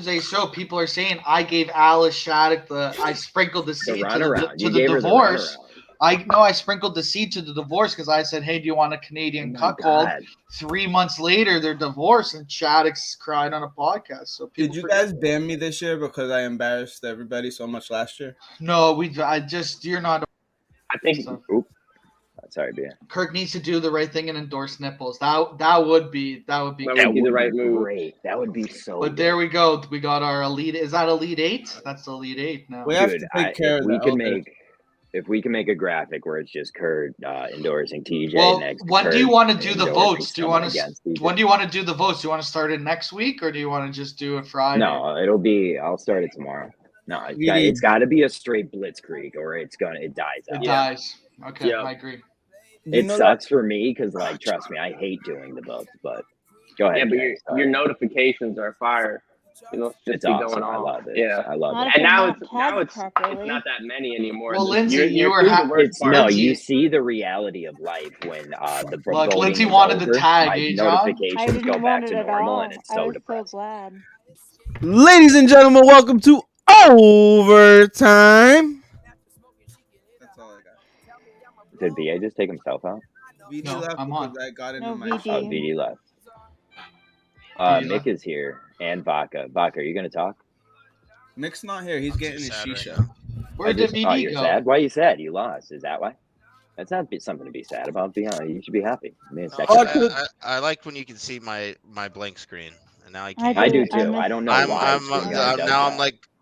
Day show, people are saying I gave Alice Shattuck I sprinkled the seed to the divorce. I sprinkled the seed to the divorce because I said, hey, do you want a Canadian cuckold? 3 months later, they're divorced, and Chaddock's cried on a podcast. So did you guys ban me this year because I embarrassed everybody so much last year? No, you're not. I think. So. Oop. Sorry, B. Kirk needs to do the right thing and endorse nipples. That would be the right move. Great. That would be so. But there we go. We got our elite. Is that Elite 8? That's the Elite 8 now. We have to take care of that. If we can make a graphic where it's just Kurt endorsing TJ next. When do you want to do the votes? When do you want to do the votes? Do you want to start it next week or do you want to just do it Friday? No, I'll start it tomorrow. No, it's got to be a straight blitzkrieg or it dies out. It dies. Okay, I agree. It sucks for me because, like, trust me, I hate doing the votes. But go ahead. Yeah, but your notifications are fire. It's awesome. Going on. I love it. Yeah, I love it. And now it's not that many anymore. Well, Lindsay, you see the reality of life when the look. Lindsay wanted the tag. Notifications go back to normal, and it's so depressing. So glad. Ladies and gentlemen, welcome to Overtime. That's all I got. Did BA just take himself out? VD left I'm on. I got into my VD left. Mick is here and Vodka. Vodka, are you gonna talk? Mick's not here. He's getting his shisha. Right Where did VD you're go? Sad? Why are you sad? You lost. Is that why? That's not something to be sad about. You should be happy. I mean, I like when you can see my blank screen, and now I can't. I do too. I don't know why.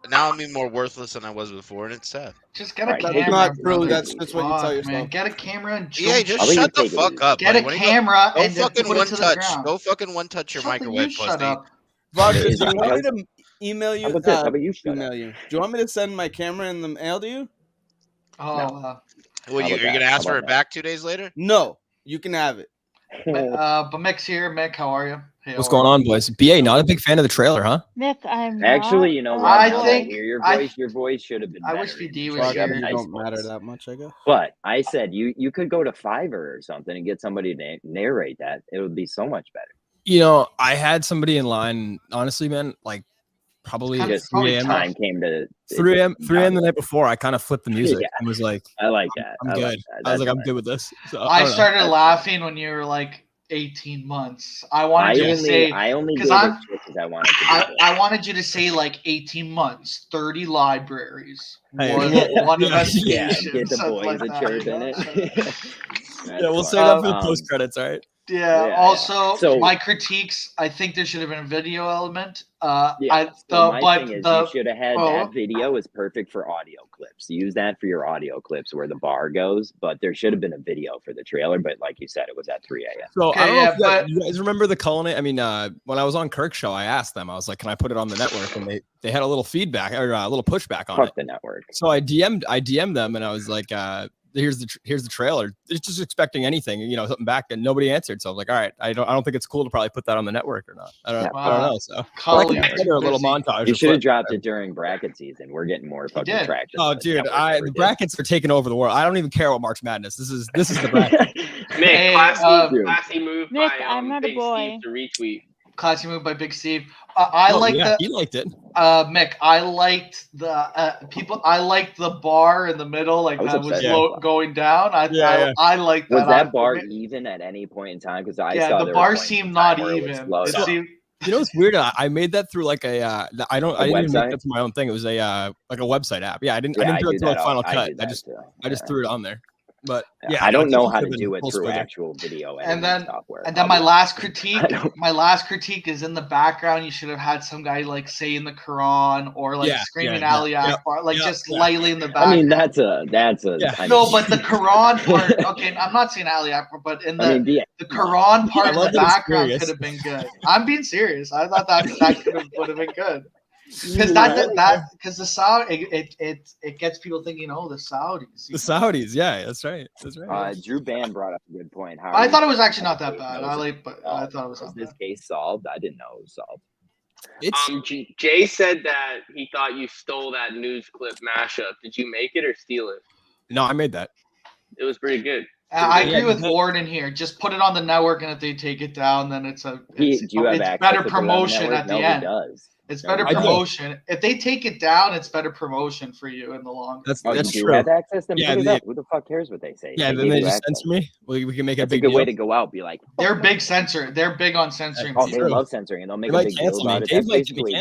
Now I'm even more worthless than I was before, and it's sad. Just get a camera. It's not true. That's what you tell yourself. Man. Get a camera and just shut the fuck up. Get a camera and fucking put it to the ground. Go fucking one touch your microwave, shut up. Vodka, do you want me to email you? How about you email you? Do you want me to send my camera in the mail to you? Oh, well, you're gonna ask for it back 2 days later? No, you can have it. But Mick's here. Mick, how are you? Hey, what's going on, boys? BA, not a big fan of the trailer, huh? Mick, I'm actually, you know what? I hear your voice. Your voice should have been. I wish VD was here. Nice don't matter that much, I guess. But I said you could go to Fiverr or something and get somebody to narrate that. It would be so much better. You know, I had somebody in line. Honestly, man, like probably just 3 a.m. Time came to 3 a.m. the night before. I kind of flipped the music and was like, I like that. I'm good. Like that. I was like, I'm good with this. So, I started laughing when you were like 18 months. I wanted you to say because I wanted you to say like 18 months, 30 libraries, one investigation. Get the boys a church in it. Yeah, we'll say that for the post credits, all right? Yeah. Also, so, my critiques. I think there should have been a video element. You should have had that video is perfect for audio clips. Use that for your audio clips where the bar goes. But there should have been a video for the trailer. But like you said, it was at 3 a.m. So I don't know if you guys remember the culinary. I mean, when I was on Kirk's show, I asked them. I was like, "Can I put it on the network?" And they had a little feedback or a little pushback on the network. So I DM'd them and I was like, here's the trailer. It's just expecting anything, something back, and nobody answered. So I was like, all right, I don't think it's cool to probably put that on the network or not. I don't know. So a little montage. You should have dropped it during bracket season. We're getting more fucking traction. Oh, dude, the brackets are taking over the world. I don't even care about March Madness. This is the bracket. Mick, classy move Mick, by I'm not Big a boy. Steve to retweet. Classy move by Big Steve. He liked it. Mick, I liked the people. I liked the bar in the middle, like that was going down. I liked that. Was that bar even at any point in time? Because I saw the bar seemed not even. You know what's weird? I made that through like I didn't even make that through my own thing. It was a like a website app. Yeah, I didn't do it through Final Cut. I just threw it on there. But I don't know how to do it through actual video editing software. And then my last critique is in the background. You should have had some guy like saying the Quran or like screaming Ali Akbar, just lightly in the background. I mean, that's a. No, but the Quran part. Okay, I'm not saying Ali Akbar, but in the Quran part in the background could have been good. I'm being serious. I thought that would have been good. Because the Saudi it gets people thinking, the Saudis. The Saudis, yeah, that's right. Drew Band brought up a good point. I thought it was actually not that bad. I thought it was. Was this case solved? I didn't know it was solved. Jay said that he thought you stole that news clip mashup. Did you make it or steal it? No, I made that. It was pretty good. I agree with Warden here. Just put it on the network, and if they take it down, then it's better promotion at the end. He does. It's better promotion. If they take it down, it's better promotion for you in the long run. That's true. You have access, then Yeah, put it up. Who the fuck cares what they say? Yeah, then they just censor me. We can make That's a big good deal. way to go out. Be like, They're big censor. They're big on censoring. oh, they love censoring, and they'll make a big deal about it. That's basically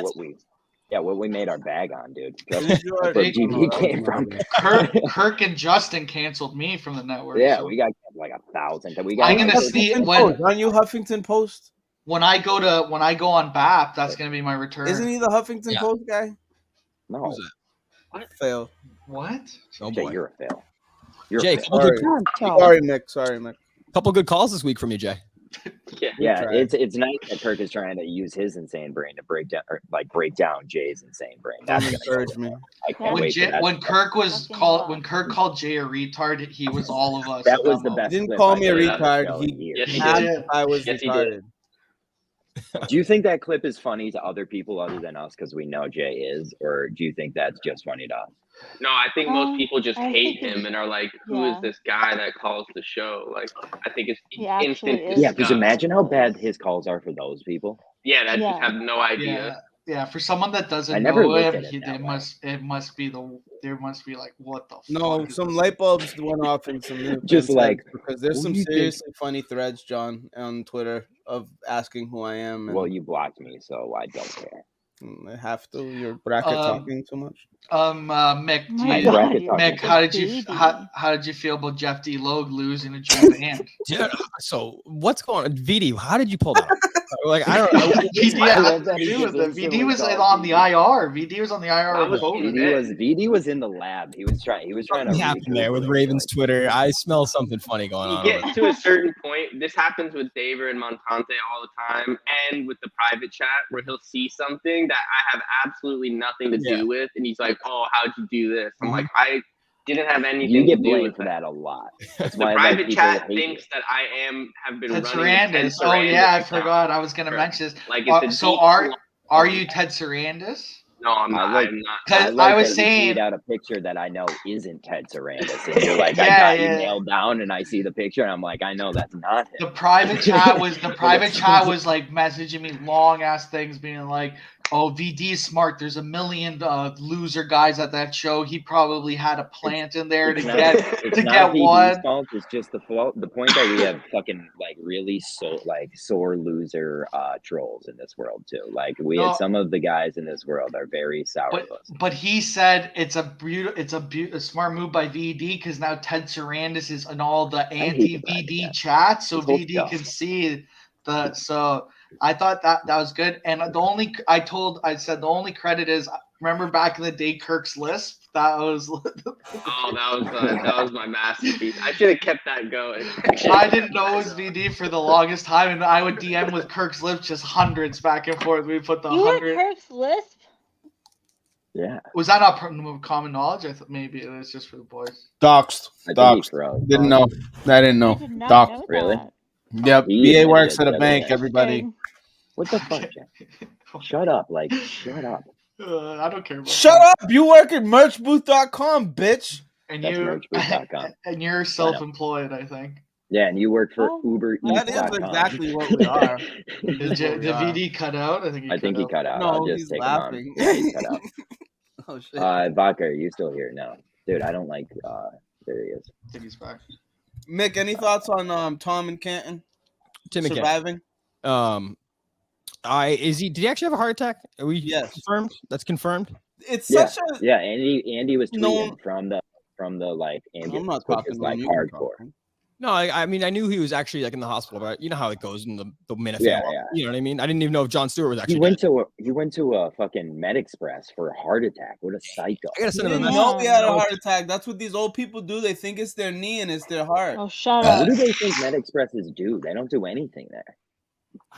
what we made our bag on, dude. That's where GV came from. Kirk and Justin canceled me from the network. Yeah, so. we got like 1,000. I'm gonna see on you Huffington Post. When I go on BAP, that's gonna be my return. Isn't he the Huffington Post guy? No. Who's that? What? Fail. What? Oh, Jay, you're a fail. Jay, sorry, Mick. Couple good calls this week from you, Jay. Yeah, it's nice that Kirk is trying to use his insane brain to break down Jay's insane brain. That's gonna encourage me. I can't wait for that. When Kirk called Jay a retard, he was all of us. That was the best. He didn't call me a retard. He asked I was retarded. Do you think that clip is funny to other people other than us because we know Jay is, or do you think that's just funny to us? No, I think most people just hate him and are like, "Who is this guy that calls the show?" Like, I think it's instant. Yeah, because imagine how bad his calls are for those people. Yeah, that just have no idea. Yeah, for someone that doesn't know it must be there must be like, what the no, fuck some light bulbs went off in some just like because there's some seriously funny threads, John, on Twitter of asking who I am. Well, you blocked me, so I don't care. I have to. You're bracket talking too much. Mick, how did you feel about Jeff D. Logue losing to Drew Band? Dude, so what's going on? VD, how did you pull that off? Like, I don't know. VD was on the IR. VD was on the IR. VD was in the lab. He was trying to happen there with Ravens Twitter. I smell something funny going on. You get to a certain point. This happens with David and Montante all the time, and with the private chat where he'll see something that I have absolutely nothing to do with, and he's like, "Oh, how'd you do this?" I'm like, I didn't have anything. You get to do blamed with for that a lot. The private chat thinks that I have been running. Ted Sarandis. Oh yeah, I forgot. I was gonna mention this. Like, are you Ted Sarandis? No, I'm not. I was saying, tweet out a picture that I know isn't Ted Sarandis, and you're like, I got you nailed down, and I see the picture, and I'm like, I know that's not him. The private chat was like messaging me long ass things, being like, "Oh, VD is smart. There's a million loser guys at that show. He probably had a plant in there to get one." Fault. It's just the point that we have fucking like really sore loser trolls in this world too. Like some of the guys in this world are very sour. But he said it's a smart move by VD because now Ted Sarandis is in all the anti-VD chats, so VD can see the. So I thought that was good. And I said the only credit is, remember back in the day, Kirk's lisp. That was. that was my masterpiece. I should have kept that going. I didn't know it was VD for the longest time, and I would DM with Kirk's lisp just hundreds back and forth. We put the 100. Kirk's lisp. Yeah. Was that not common knowledge? I thought maybe it was just for the boys. Doxed. Didn't know. I didn't know. Doxed. Really? Yep. BA works at a bank, everybody. What the fuck, Jeff? Shut up. Shut up. I don't care about Shut up. You work at merchbooth.com, bitch. And you're self-employed, I think. Yeah, and you work for Uber Eats. That is exactly what we are. Did VD cut out? I think he cut out. No, he's laughing. Yeah, he cut out. Oh, shit. Vodka, are you still here? No. Dude, I don't like there he is. I think he's back. Mick, any thoughts on Tom and Canton surviving? Did he actually have a heart attack? Are we confirmed? That's confirmed. It's such a Andy was tweeting from the ambulance. I'm not talking hardcore. No, I mean, I knew he was actually in the hospital, but you know how it goes in the minute. Yeah. You know what I mean? I didn't even know if Jon Stewart was actually. He went to a fucking MedExpress for a heart attack. What a psycho! I gotta send him a message. No, he had a heart attack. That's what these old people do. They think it's their knee and it's their heart. Oh, shut up! What do they think MedExpresses do? They don't do anything there.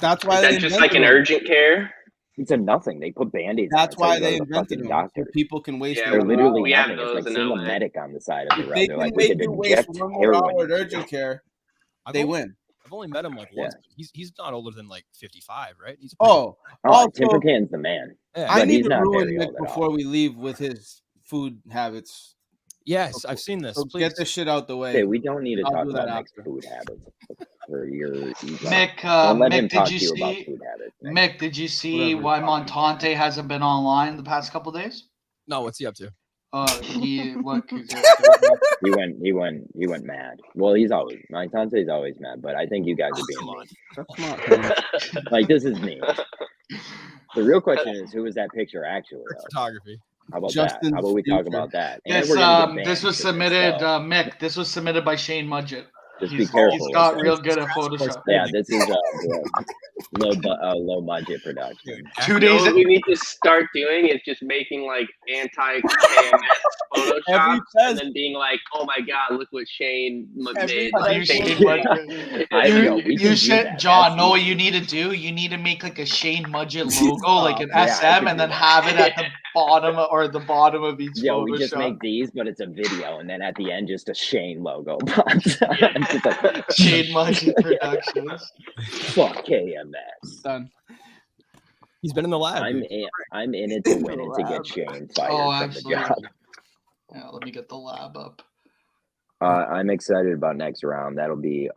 That's why they just like an urgent care. It's a nothing. They put Band-Aids. That's why they invented them. So people can waste. They're literally nothing. It's like seeing a medic on the side of the road. They're like, we could inject heroin. Urgent care. They win. I've only met him once. He's not older than 55, right? Tim Canton's the man. Yeah. I need to ruin Nick before we leave with his food habits. Yes, I've seen this. So get this shit out the way. Okay, we don't need to talk about Nick's food habits. for your ego. Mick, Don't let him Mick, talk did to you you about see? food habits. Mick, did you see Whatever. why Montante hasn't been online the past couple days? No, what's he up to? He look. He went mad. Well, Montante's always mad, but I think you guys are being mean. That's not him. Like, this is mean. The real question is, who is that picture actually of? Photography. How about Justin's that? How about we talk future. about that? And This we're gonna get this banned was for submitted, so Mick. This was submitted by Shane Mudgett. just be He's careful. got with real that. good at Photoshop. Yeah, this is low budget production. 2 You days. know what we need to start doing is just making like anti-KMS Photoshop and then being like, oh my god, look what Shane made. Like, You should, John. Know what you need to do? You need to make like a Shane Mudgett logo, like an SM, and then have it at the bottom or the bottom of each Yo, Photoshop. we just make these, but it's a video, and then at the end, just a Shane logo pops up. It's just like, Shane Mudgett Productions. Fuck KMS. Done. He's been in the lab. I'm in it to win it to get Shane fired from the job. Yeah, let me get the lab up. I'm excited about next round. That'll be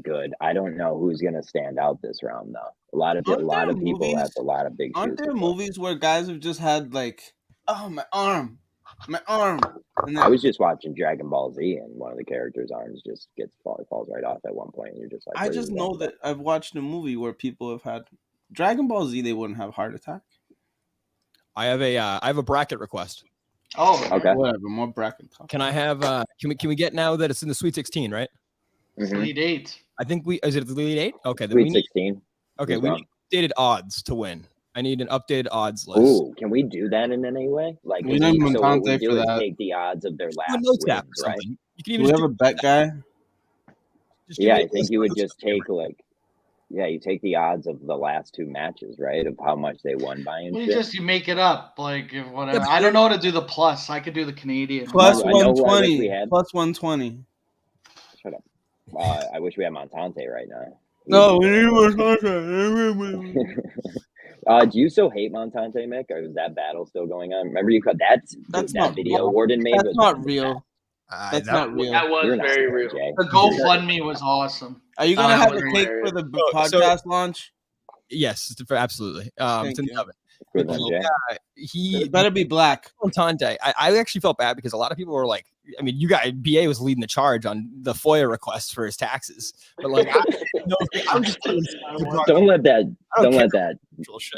good. I don't know who's gonna stand out this round though. A lot of people have a lot of big shoes. Aren't there movies where guys have just had like, oh my arm, and then, I was just watching Dragon Ball Z, and one of the characters' arms just falls right off at one point, and you're just like, I just know that I've watched a movie where people have had Dragon Ball Z. They wouldn't have heart attack. I have a bracket request. Oh, okay. Whatever. More bracket talk. Can I have? Can we get now that it's in the Sweet 16, right? Elite 8. I think is it the Elite 8? Okay, then Sweet 16. Okay, we need updated odds to win. I need an updated odds list. Ooh, can we do that in any way? Like, we need so what we Montante do for is that. take the odds of their last notes wins, app or right? something. You can Do even we just have a bet guy? Yeah, I think you would just take like, you take the odds of the last two matches, right? Of how much they won by and shit. You make it up, like if whatever. I don't know how to do the plus. I could do the Canadian. Plus I know who I wish 120. we had. Plus 120. Shut up. I wish we had Montante right now. No, we need Montante. Do you still hate Montante, Mick? Or is that battle still going on? Remember you cut that not video real. Warden made? That's not real. That's not real. That was very real. The GoFundMe was awesome. Are you gonna have a cake for the podcast launch? Yes, absolutely. It's in the oven. Good one, Jay. He better be black. Montante. I actually felt bad because a lot of people were like, I mean, you guys, BA was leading the charge on the FOIA requests for his taxes, but like, I'm just don't let that.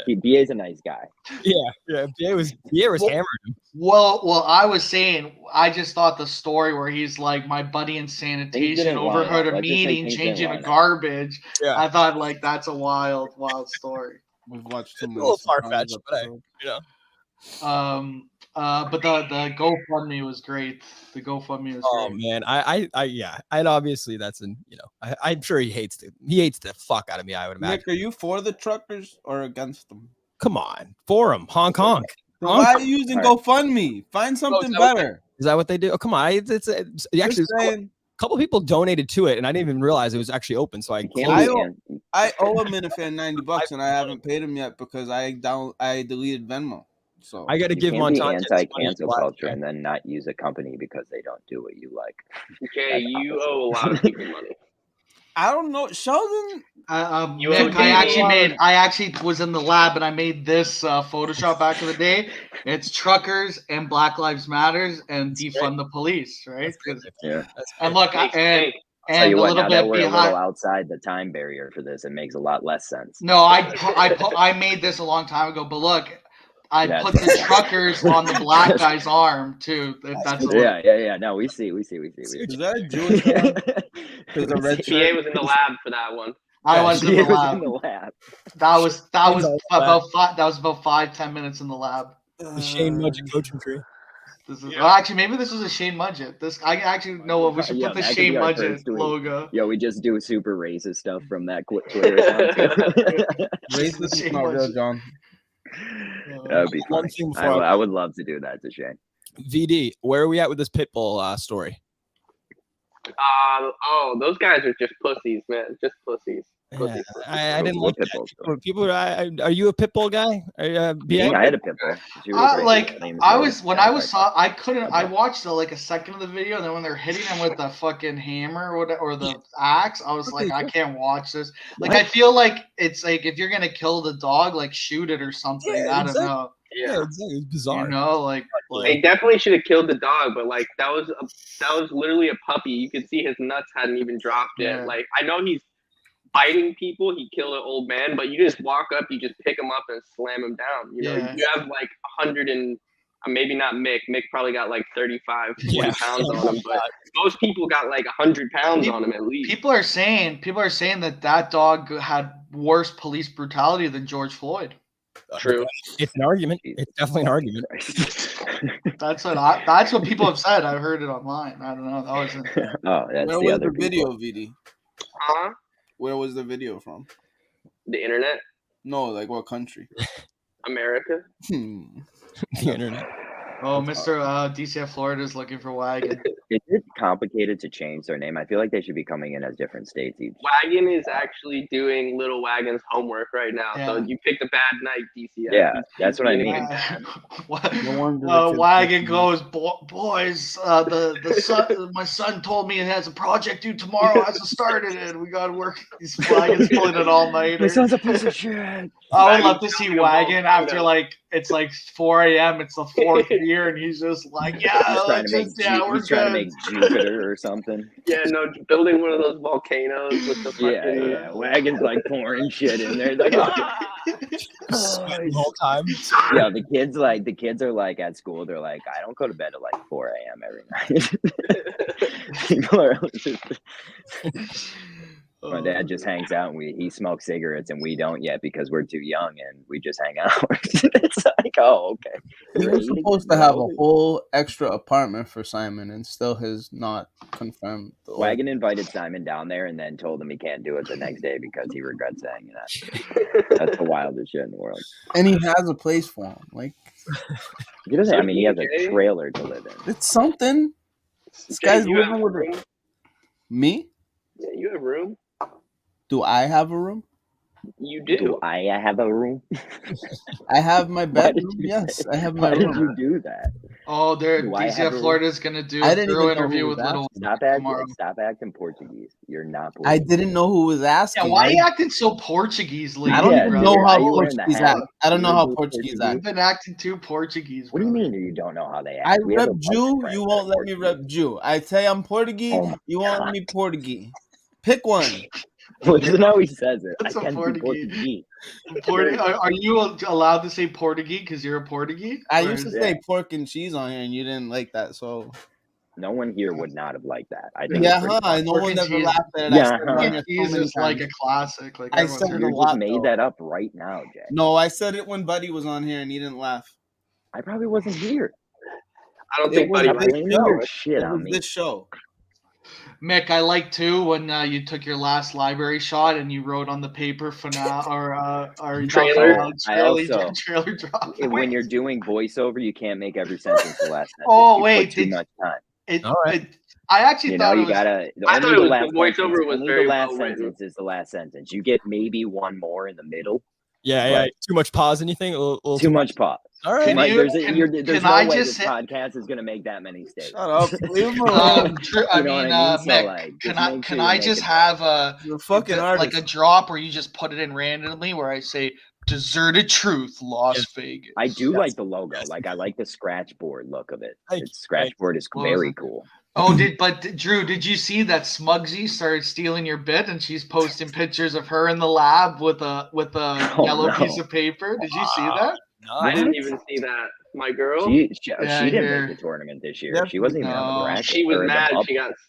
BA's a nice guy. Yeah. BA was hammering him. Well, I was saying, I just thought the story where he's like, my buddy in sanitation overheard a meeting changing a garbage. Yeah. I thought like that's a wild story. We've watched too a many. little far fetched, but hey, you know. But the GoFundMe was great. The GoFundMe was great. Man, and obviously that's I'm sure he hates the fuck out of me. I would imagine. Nick, are you for the truckers or against them? Come on, for them, Hong Kong. Why are you using GoFundMe? Find something better. Is that what they do? Oh, come on, it's actually. A couple people donated to it, and I didn't even realize it was actually open. So I owe a Minifan $90, and I haven't paid him yet because I deleted Venmo. So I got to give Montante anti-cancel culture and then not use a company because they don't do what you like. Okay, you owe a lot of people money. I don't know, Sheldon. Mick, I actually was in the lab and I made this Photoshop back in the day. It's truckers and Black Lives Matters and defund the police, right? Yeah. And look, and tell you what, a little now bit that we're behind. a little outside the time barrier for this, it makes a lot less sense. No, I made this a long time ago, but look, I put the truckers on the black guy's arm too. If that's yeah. No, we see. Is that a Jewish guy? Because the red PA was in the lab for that one. I was in the lab. That was about 5-10 minutes in the lab. The Shane Mudgett coaching tree. Actually, maybe this was a Shane Mudgett. I actually know what we should put the Shane Mudgett logo. Yo, we just do super racist stuff from that Twitter account. Racist is not real, John. That would be funny. I would love to do that to Shane. VD, where are we at with this Pitbull story? Those guys are just pussies, man. Just pussies. Yeah, I didn't like that. People, are you a pit bull guy? Are you, I had a pit bull. She was great. Like I was when I was saw I couldn't I watched like a second of the video, and then when they're hitting him with the fucking hammer or the axe, I was like, I can't watch this. Like I feel like it's like if you're gonna kill the dog, like shoot it or something. Yeah, I don't know. Yeah, exactly. It's bizarre. You know, like they definitely should have killed the dog, but like that was literally a puppy. You could see his nuts hadn't even dropped yet. Like I know he's biting people, he killed an old man, but you just walk up, you just pick him up and slam him down. You know, you have like 100 and maybe not Mick. Mick probably got like 35, 40 pounds on him, but most people got like 100 pounds on him at least. People are saying that dog had worse police brutality than George Floyd. True. It's an argument. It's definitely an argument. That's what people have said. I've heard it online. I don't know. That wasn't. Where was the video, VD? Huh? Where was the video from? The internet? No, like what country? America. The internet. Oh, Mr. DCF Florida is looking for Wagon. Is it complicated to change their name? I feel like they should be coming in as different states each. Wagon is actually doing Little Wagon's homework right now. So you picked a bad night, DCF. Yeah, that's what I mean. Wagon goes, boys. My son told me he has a project due tomorrow. Hasn't started it. We got to work. These Wagon's pulling it all nighter. My son's a piece of shit. I would love to see Wagon after like it's like 4 a.m. It's the fourth year, and he's just like, He's trying to make Jupiter or something. Yeah, no, building one of those volcanoes with the fucking Wagon's like pouring shit in there. Like, the whole time. Yeah, the kids are like at school. They're like, I don't go to bed at like 4 a.m. every night. People are just. My dad just hangs out and he smokes cigarettes and we don't yet because we're too young and we just hang out. It's like, oh, okay. He was supposed to have a whole extra apartment for Simon and still has not confirmed. Wagon invited Simon down there and then told him he can't do it the next day because he regrets saying that. That's the wildest shit in the world. And he has a place for him. Like he doesn't. I mean, he has a trailer to live in. It's something. This guy's living with it. Me? Yeah, you have room. Do I have a room? You do. Do I have a room? I have my bedroom. Yes, I have my room. Why did you do that? Oh, DCF Florida is going to do a thorough interview with Little tomorrow. Stop acting Portuguese. You're not Portuguese. I didn't know who was asking. Yeah, why are you acting so Portuguese lately? I don't even know how Portuguese act. I don't know how Portuguese act. You've been acting too Portuguese. What do you mean you don't know how they act? I rep Jew. You won't let me rep Jew. I say I'm Portuguese. You won't let me Portuguese. Pick one. Listen how he says it. That's I can Portuguese. Are you allowed to say Portuguese because you're a Portuguese? I used to say pork and cheese on here, and you didn't like that, so. No one here would not have liked that. I think. No one ever laughed at it. Yeah, cheese is like a classic. Like I said it a lot. You just made that up right now, Jay. No, I said it when Buddy was on here, and he didn't laugh. I probably wasn't here. I don't think Buddy was shit on me. This show. Mick, I like too when you took your last library shot and you wrote on the paper finale or trailer. Trailer drop. When you're doing voiceover, you can't make every sentence the last sentence. Oh wait, too much time. I actually thought you gotta. I thought the voiceover was very the last well sentence written. is the last sentence. You get maybe one more in the middle. Yeah. Too much pause. Anything? Too much pause. All right. There's no way this podcast is going to make that many statements. Shut up. Mick, can I just have a fucking like a drop where you just put it in randomly where I say Deserted Truth, Las Vegas. I do like the logo. Like I like the scratch board look of it. The scratch board is very cool. Oh, Drew, did you see that Smugsy started stealing your bit and she's posting pictures of her in the lab with a yellow piece of paper? Did you see that? No, I didn't even see that. My girl. She didn't make the tournament this year. She wasn't even on the bracket. She was mad.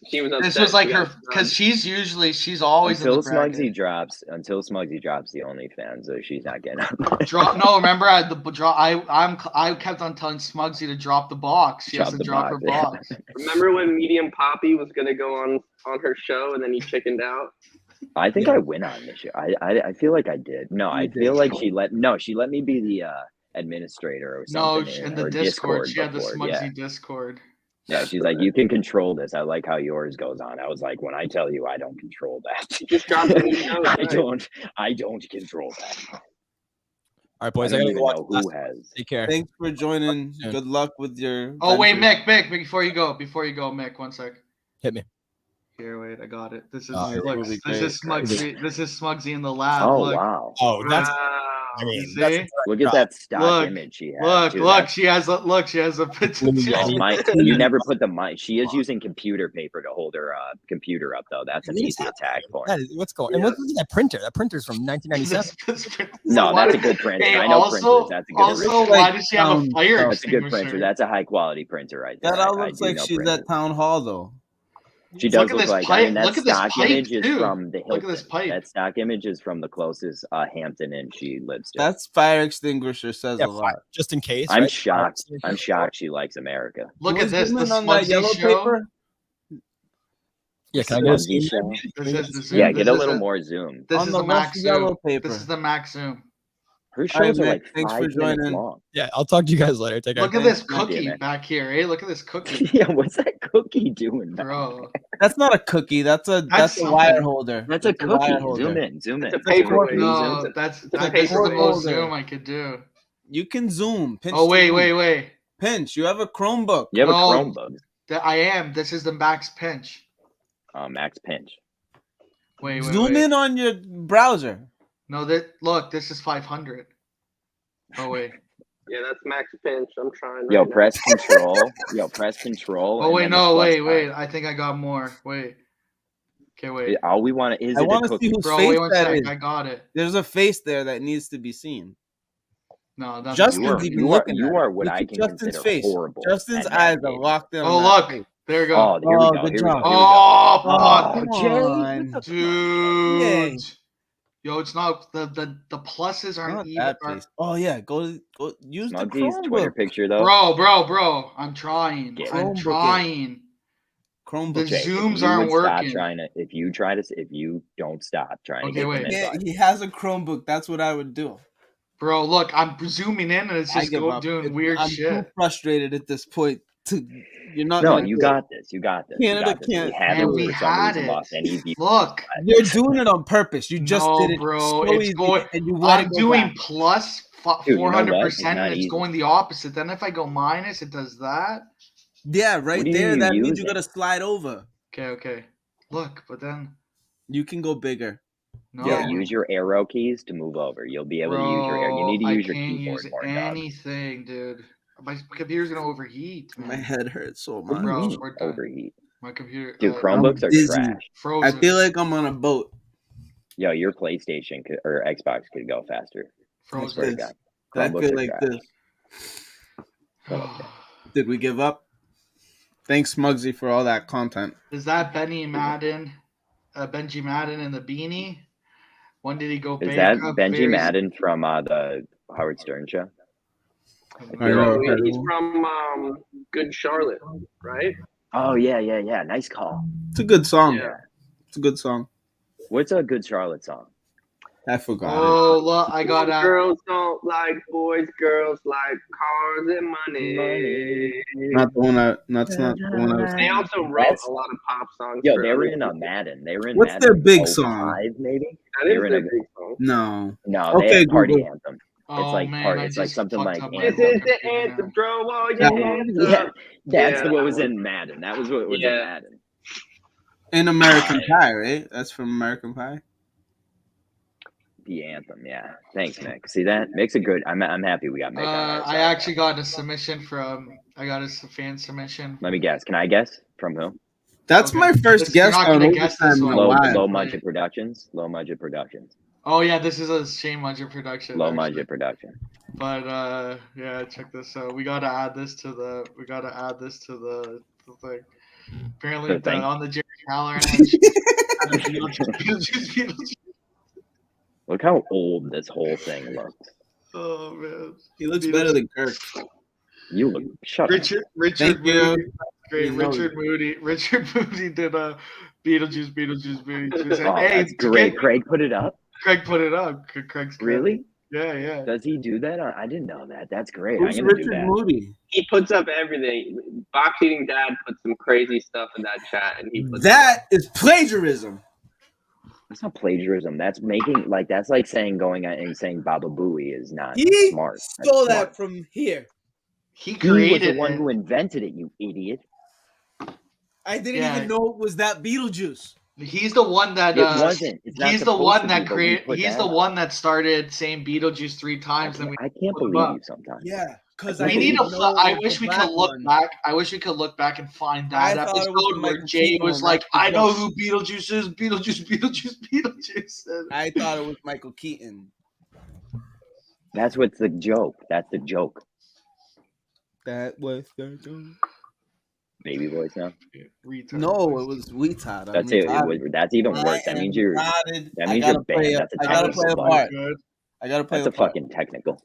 She was upset. This was like her because she's always until in the bracket. Smugsy drops. Until Smugsy drops the OnlyFans, so she's not getting on. No, remember I kept on telling Smugsy to drop the box. She has to drop her box. Remember when Medium Poppy was gonna go on her show and then he chickened out? I think I went on this show. I feel like I did. No, I feel like she let me be the administrator or something. No, in the Discord. She had the Smugsy Discord. Yeah, she's like, you can control this. I like how yours goes on. I was like, when I tell you I don't control that, Just dropped a new show. I don't control that. All right, boys. I I don't gotta even go know who has. Take care. Thanks for joining. Yeah. Good luck with your. Oh wait, ventures. Mick, before you go, Mick, 1 sec. Hit me. Here, wait, I got it. This is this is Smugsy. This is Smugsy in the lab. Oh Look. wow! Oh, that's. Wow. I mean, You that's see? Look at that stock image she has. Look, she has a picture. You never put the mic. She is using computer paper to hold her computer up, though. That's an easy attack point. What's going? And look at that printer. That printer's from 1997. No, that's a good printer. Hey, I know also, printers. That's a good also, printer. why does she have a fire That's a good extinguisher? printer. That's a high quality printer right there. That all looks like she's at town hall though. She does Look at look this like. pipe. I mean, that Look at this stock pipe, image is too. from the Hilton. Look at this pipe. That stock image is from the closest Hampton Inn she lives to. That's fire extinguisher says a lot. Just in case. I'm right? shocked. I'm shocked she likes America. Look at this. The on that Smugsy yellow show. paper. Yeah, can I get a Smugsy zoom? show? This is the zoom. Yeah, This get a is little the- more zoom. This On is the the max left yellow zoom. paper. This is the max zoom. Her All right, shows are Mick, like thanks 5 for minutes joining. long. Yeah, I'll talk to you guys later. Take care. Look at this God damn cookie it. back here, eh? Look at this cookie, Yeah, what's that cookie doing? Back bro. That's not a cookie. That's a something. wire holder. That's a cookie. wire holder. Zoom in. Zoom in. It's a paperweight. No, this is the paperweight most holder. zoom I could do. You can zoom. Pinch Oh to wait, zoom. wait. Pinch. You have a Chromebook. You have a No. Chromebook. I am. This is the max pinch. Max Pinch. Wait. Zoom in on your browser. No, look. This is 500. Oh wait. Yeah, that's max pinch. I'm trying. Yo, right now. press control. Yo, press control. Oh and wait, then the no, plus wait. sign. I think I got more. Wait. Okay, wait. All we want is I it a want to cookie? see whose Bro, face wait 1 that sec. is. I got it. There's a face there that needs to be seen. No, that's Justin's even looking you at are it. what Look I at can Justin's consider face. horrible. Justin's at eyes are navigating. locked in. Oh on that look, face. there we go. Oh, here we go. good Here job. we go. Oh, fuck. come Jay, on. Dude. Yay. Yo, it's not the pluses aren't Not even. that face. Oh yeah, go use the Smugsy's Twitter Chromebook. picture though. Bro. I'm trying. Yeah. I'm Chromebook it. trying. Chromebook. The Jay, if zooms you aren't would stop working. trying to, if you don't stop trying to Okay, get wait. them Yeah, inside. he has a Chromebook. That's what I would do. Bro, look, I'm zooming in and it's I just give up. doing weird I'm too shit. frustrated at this point. You're not. No, gonna you do it. got this. You got this. Canada you got this. can't- We haven't And we for some had reason it. lost any views. Look. You're doing it on purpose. You just No, did it bro. so It's easy, going. and you want I'm to go doing back. plus Dude, you know what? It's 400%, not and it's easy. going the opposite. Then if I go minus, it does that. Yeah, right What are there. you That means using? you gotta slide over. Okay. Look, but then You can go bigger. no. Yo, use your arrow keys to move over. You'll be able to use your arrow. You need to Bro, use your I can't keyboard use more, dog. anything, dude. My computer's gonna overheat, My man. head hurts so What do much. you Bro, mean we're done. overheat? My computer. Dude, Chromebooks are dizzy. trash. Frozen. I feel like I'm on a boat. Yo, your PlayStation or Xbox could go faster. I swear to frozen. God. I Chromebooks feel are like trash. this. Did we give up? Thanks, Smugsy, for all that content. Is that Benji Madden in the beanie? When did he go Is that bankrupt? Benji Very- Madden from the Howard Stern show? I know. He's from Good Charlotte, right? Oh yeah. Nice call. It's a good song. Yeah. It's a good song. What's a good Charlotte song? I forgot. Oh, look, I got Girls don't like boys. Girls like cars and money. Not the one. That's not the one. I was. They also wrote a lot of pop songs. Yo, for they were other in people. Madden. They were in What's Madden their big 05, song? maybe? That They is were in their a- big song. No. No, they Okay, had party Google. anthem. Oh, It's like man, part. I It's like just something fucked like up my This fucking is the computer anthem. now. Throw all your Yeah. hands Yeah, up. that's Yeah, what was that in Madden. That was what was in Yeah. Madden. In American Pie, right? That's from American Pie. The anthem, yeah. Thanks, Mick. See that? Mick's a good. I'm happy we got Mick on our I side. actually got a submission I got a fan submission. Let me guess. Can I guess from who? That's Okay. my first You're guess not on gonna guess this Overtime one. Low Live. budget productions. Low budget productions. Oh yeah, this is a Shane Mudger production. Low actually. budget production. But yeah, check this out. We gotta add this to the thing. Apparently The thing? on the Jerry Haller Beetlejuice. Look how old this whole thing looks. Oh man. He looks better than Kirk. You look. Shut up. Richard Thank you. Moody. Great. You know Richard Moody did a Beetlejuice. Oh, Hey, that's great. Craig put it up. Craig put it up. Craig's good. Really? Yeah. Does he do that? I didn't know that. That's great. Who's I'm gonna do Richard that. Moody? He puts up everything. Box Eating Dad puts some crazy stuff in that chat, and he puts That is plagiarism. That's not plagiarism. That's making that's like saying going out and saying Baba Booey is not He smart. stole That's that from here. He He was the created one it. who invented it, you idiot. I didn't even know it was that Beetlejuice. He's the one that It wasn't. It's not he's the one supposed to that be, but we created. put He's that the up. one that started saying Beetlejuice 3 times. I can't believe you sometimes. Yeah, because we need a. I wish we could look back. I wish we could look back and find that thought it was the episode where Michael Jay Keaton was one, like, that's the "I know joke. who Beetlejuice is. Beetlejuice." I thought it was Michael Keaton. That's what's the joke. That's the joke. That was the joke. Baby voice now. No, it was retard. That's it. That's even worse. That means you're. That means you're banned. That's a technical part. I gotta play. That's a fucking technical.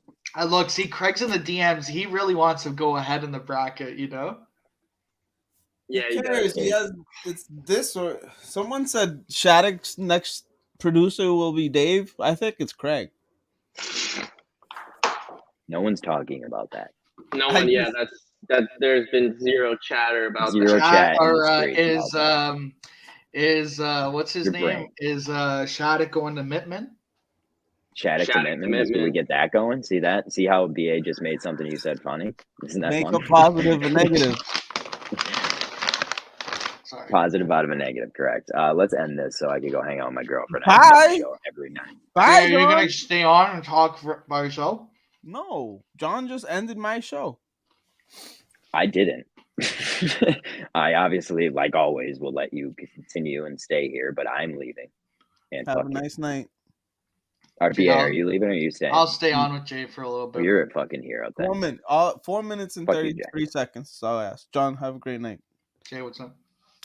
Look, see, Craig's in the DMs. He really wants to go ahead in the bracket. You know. Yeah, he cares. He has. It's this or someone said Shattuck's next producer will be Dave. I think it's Craig. No one's talking about that. No one. Yeah, that. There's been zero chatter about zero that. chat. Or is what's his name? Brain. Is Shattuck going to Mittman? Shattuck commitment. Did we get that going? See that? See how BA just made something you said funny? Isn't that Make funny? a positive and negative. Sorry. Positive out of a negative, correct. Let's end this so I can go hang out with my girlfriend. Bye. Every night. Bye. Are you gonna stay on and talk by yourself? No, John just ended my show. I didn't. I obviously, like always, will let you continue and stay here, but I'm leaving. And have a nice night. RBA, are you leaving or are you staying? I'll stay on with Jay for a little bit. Well, you're a fucking hero. 4 minutes and 33 seconds. So I'll ask John. Have a great night. Jay, what's up?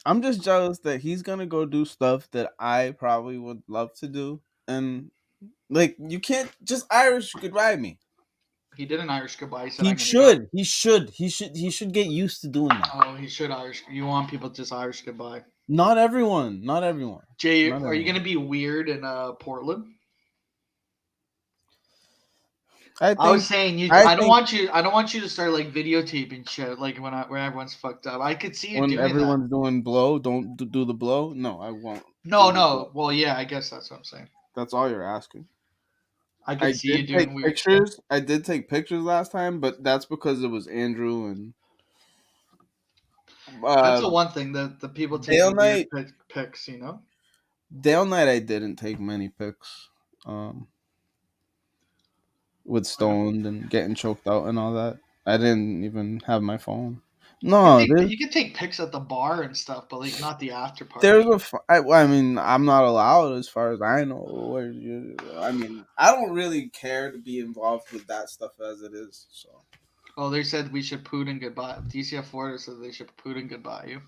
I'm just jealous that he's gonna go do stuff that I probably would love to do, and like you can't just Irish goodbye me. He did an Irish goodbye. He said, He should. He should get used to doing that. Oh, he should Irish. You want people to just Irish goodbye? Not everyone. Jay, are you gonna be weird in Portland? I was saying I don't want you to start like videotaping shit like when everyone's fucked up. I could see you when doing everyone's doing blow. Don't do the blow. No, I won't. No. Well, yeah, I guess that's what I'm saying. That's all you're asking. I could see you doing weird pictures. Stuff. I did take pictures last time, but that's because it was Andrew and. That's the one thing that the people take weird pics, you know. Dale Night, I didn't take many pics. With stoned and getting choked out and all that. I didn't even have my phone. No, you can take pics at the bar and stuff, but like not the after party. I mean, I'm not allowed as far as I know. I mean, I don't really care to be involved with that stuff as it is. So. Oh, they said we should Putin goodbye. DCF Florida said they should Putin goodbye you.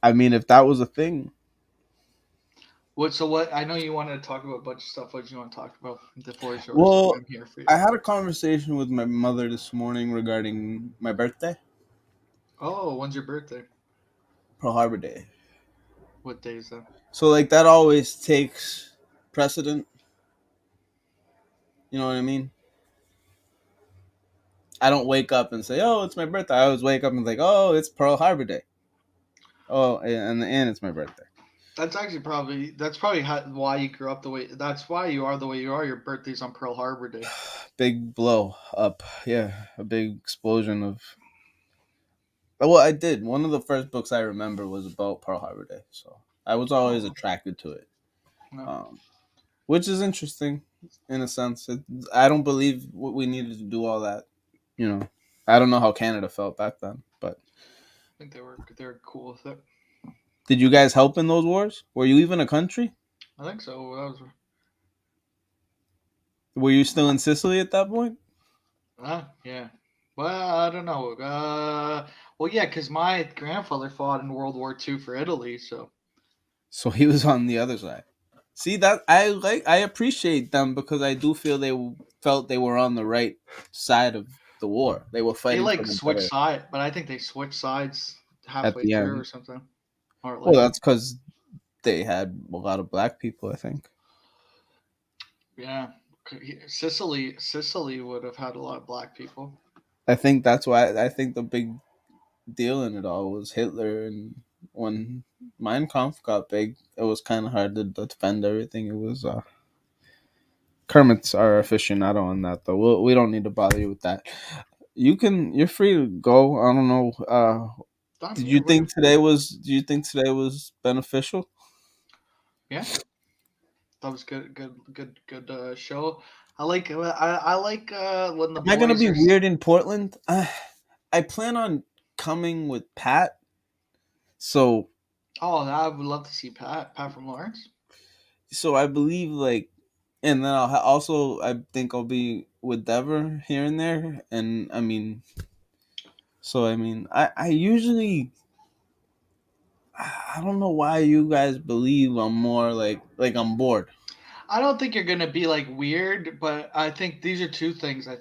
I mean, if that was a thing. What? I know you wanted to talk about a bunch of stuff. What do you want to talk about? The floor is yours. Well, I'm here for you. I had a conversation with my mother this morning regarding my birthday. Oh, when's your birthday? Pearl Harbor Day. What day is that? So, like, that always takes precedent. You know what I mean? I don't wake up and say, "Oh, it's my birthday." I always wake up and think, "Oh, it's Pearl Harbor Day." Oh, and it's my birthday. That's probably why you grew up the way. That's why you are the way you are. Your birthday's on Pearl Harbor Day. Big blow up, yeah, a big explosion of. Well, I did. One of the first books I remember was about Pearl Harbor Day, so I was always attracted to it, which is interesting in a sense. I don't believe we needed to do all that. You know, I don't know how Canada felt back then, but I think they were cool with it. Did you guys help in those wars? Were you even a country? I think so. Were you still in Sicily at that point? Yeah. Well, I don't know. Well, yeah, because my grandfather fought in World War II for Italy, so. So he was on the other side. See that I appreciate them because I do feel they felt they were on the right side of the war. They were fighting. They switched sides, but I think they switched sides halfway through or something. Well, that's because they had a lot of black people, I think. Yeah, Sicily would have had a lot of black people. I think that's why. I think the big deal in it all was Hitler, and when Mein Kampf got big, it was kind of hard to defend everything. It was Kermit's our aficionado on that, though. We don't need to bother you with that. You're free to go. I don't know. Do you think today was beneficial? Yeah, that was good show. I like when the Am I gonna boys be are. weird in Portland? I plan on coming with Pat. So. Oh, I would love to see Pat from Lawrence. So I believe and then I think I'll be with Dever here and there, and I mean, I usually. I don't know why you guys believe I'm more like I'm bored. I don't think you're gonna be like weird, but I think these are two things. I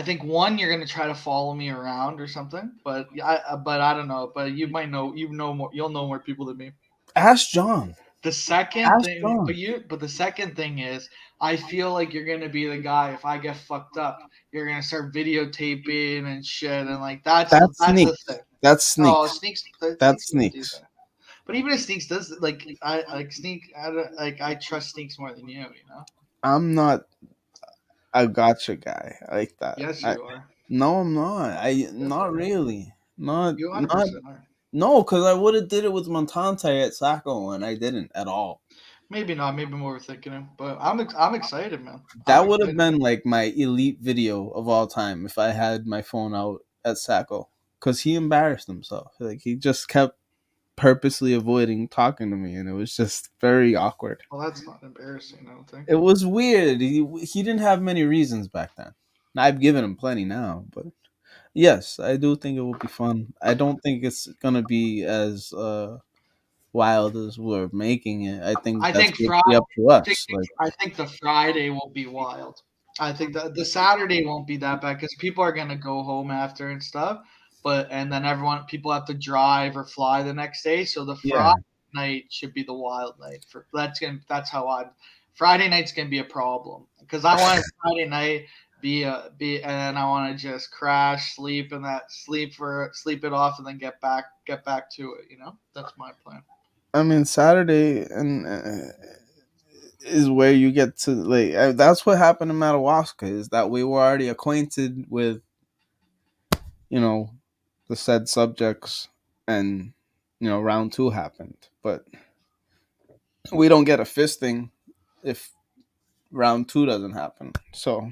think one, you're gonna try to follow me around or something, but I don't know. But you might know, more. You'll know more people than me. Ask John. The second thing, but the second thing is, I feel like you're gonna be the guy. If I get fucked up, you're gonna start videotaping and shit, and like that's the thing. That's Sneaks. Oh, Sneaks. That's Sneaks. But even if Sneaks does I trust Sneaks more than you. I'm not a gotcha guy like that. Yes, you are. No, I'm not. Not really. Not. You 100% are. No, because I would have did it with Montante at Saco, and I didn't at all. Maybe not. Maybe more thinking it. But I'm excited, man. That would have been like my elite video of all time if I had my phone out at Saco, because he embarrassed himself. Like he just kept purposely avoiding talking to me, and it was just very awkward. Well, that's not embarrassing, I don't think. It was weird. He didn't have many reasons back then. I've given him plenty now, but yes, I do think it will be fun. I don't think it's gonna be as wild as we're making it. I think that's Friday, up to us. I think the Friday will be wild. I think the Saturday won't be that bad because people are gonna go home after and stuff. And then people have to drive or fly the next day. So the Friday night should be the wild night. Friday night's gonna be a problem because I want Friday night and I want to just crash, sleep it off, and then get back to it. That's my plan. I mean, Saturday is where you get to that's what happened in Madawaska, is that we were already acquainted with, the said subjects, and round 2 happened, but we don't get a fisting if round 2 doesn't happen. So,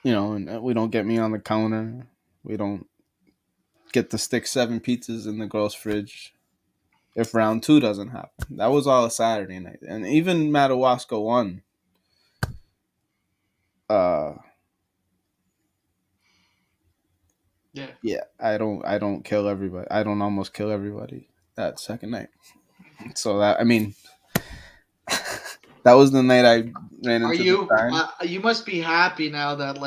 and we don't get me on the counter. We don't get to stick 7 pizzas in the girl's fridge if round 2 doesn't happen. That was all a Saturday night. And even Madawaska won. Yeah, I don't kill everybody. I don't almost kill everybody that second night. So that that was the night I ran into. You must be happy now that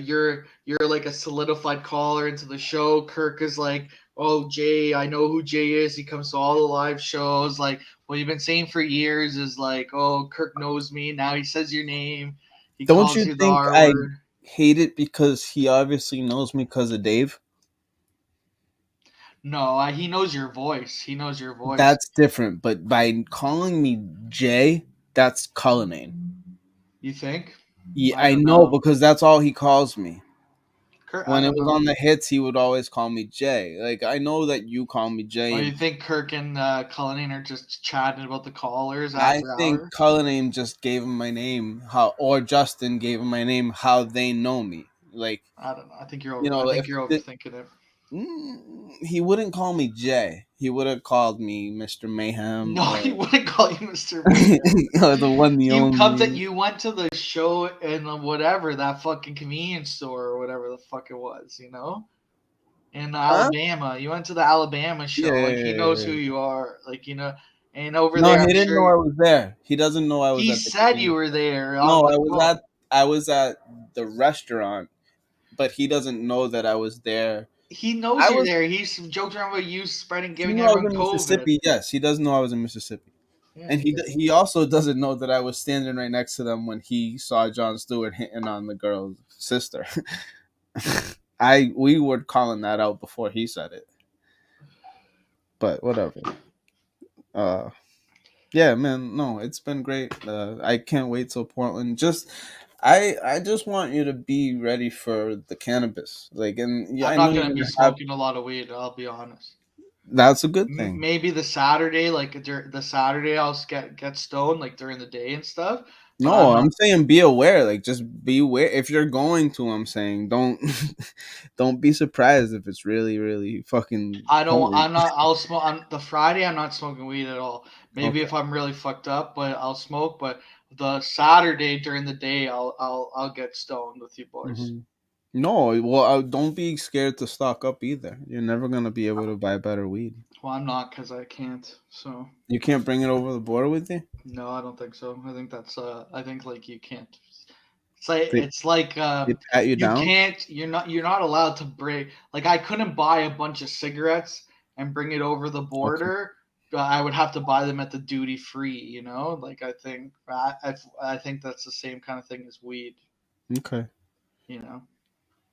you're like a solidified caller into the show. Kirk is like, oh, Jay, I know who Jay is. He comes to all the live shows. Like what you've been saying for years is like, oh, Kirk knows me. Now he says your name. He Don't calls you think I hate it because he obviously knows me because of Dave? No, he knows your voice. That's different. But by calling me Jay, that's Cullinane. You think? Yeah, I know because that's all he calls me. When it was on the hits, he would always call me Jay. Like, I know that you call me Jay. Oh, you think Kirk and Cullinane are just chatting about the callers? I think Cullinane just gave him my name, or Justin gave him my name, how they know me. Like, I don't know. I think you're overthinking it. He wouldn't call me Jay. He would have called me Mr. Mayhem. No, he wouldn't call you Mr. Mayhem. The one, the only. You went to the show in whatever, that fucking convenience store or whatever the fuck it was, in Alabama. You went to the Alabama show. He knows who you are. And over there. No, he didn't know I was there. He doesn't know I was. He said you were there. No, I was at the restaurant, but he doesn't know that I was there. He knows you're there. He's joking around about you giving everyone COVID. Mississippi. Yes, he does know I was in Mississippi. And he also doesn't know that I was standing right next to them when he saw Jon Stewart hitting on the girl's sister. We were calling that out before he said it. But whatever. Yeah, man. No, it's been great. I can't wait till Portland. I just want you to be ready for the cannabis. Like, and yeah, I'm not gonna be smoking a lot of weed. I'll be honest. That's a good thing. Maybe the Saturday, like the Saturday, I'll get stoned like during the day and stuff. No, I'm saying be aware. Like, just be aware if you're going to. I'm saying don't be surprised if it's really, really fucking. I'll smoke on the Friday. I'm not smoking weed at all. Maybe if I'm really fucked up, but I'll smoke. But the Saturday during the day, I'll get stoned with you boys. Mm-hmm. No, well, don't be scared to stock up either. You're never gonna be able to buy better weed. Well, I'm not because I can't. So you can't bring it over the border with you? No, I don't think so. I think that's I think like you can't. It's like they pat you down? Can't. You're not allowed to bring. Like I couldn't buy a bunch of cigarettes and bring it over the border. Okay. I would have to buy them at the duty free. You know, like I think that's the same kind of thing as weed. Okay. You know.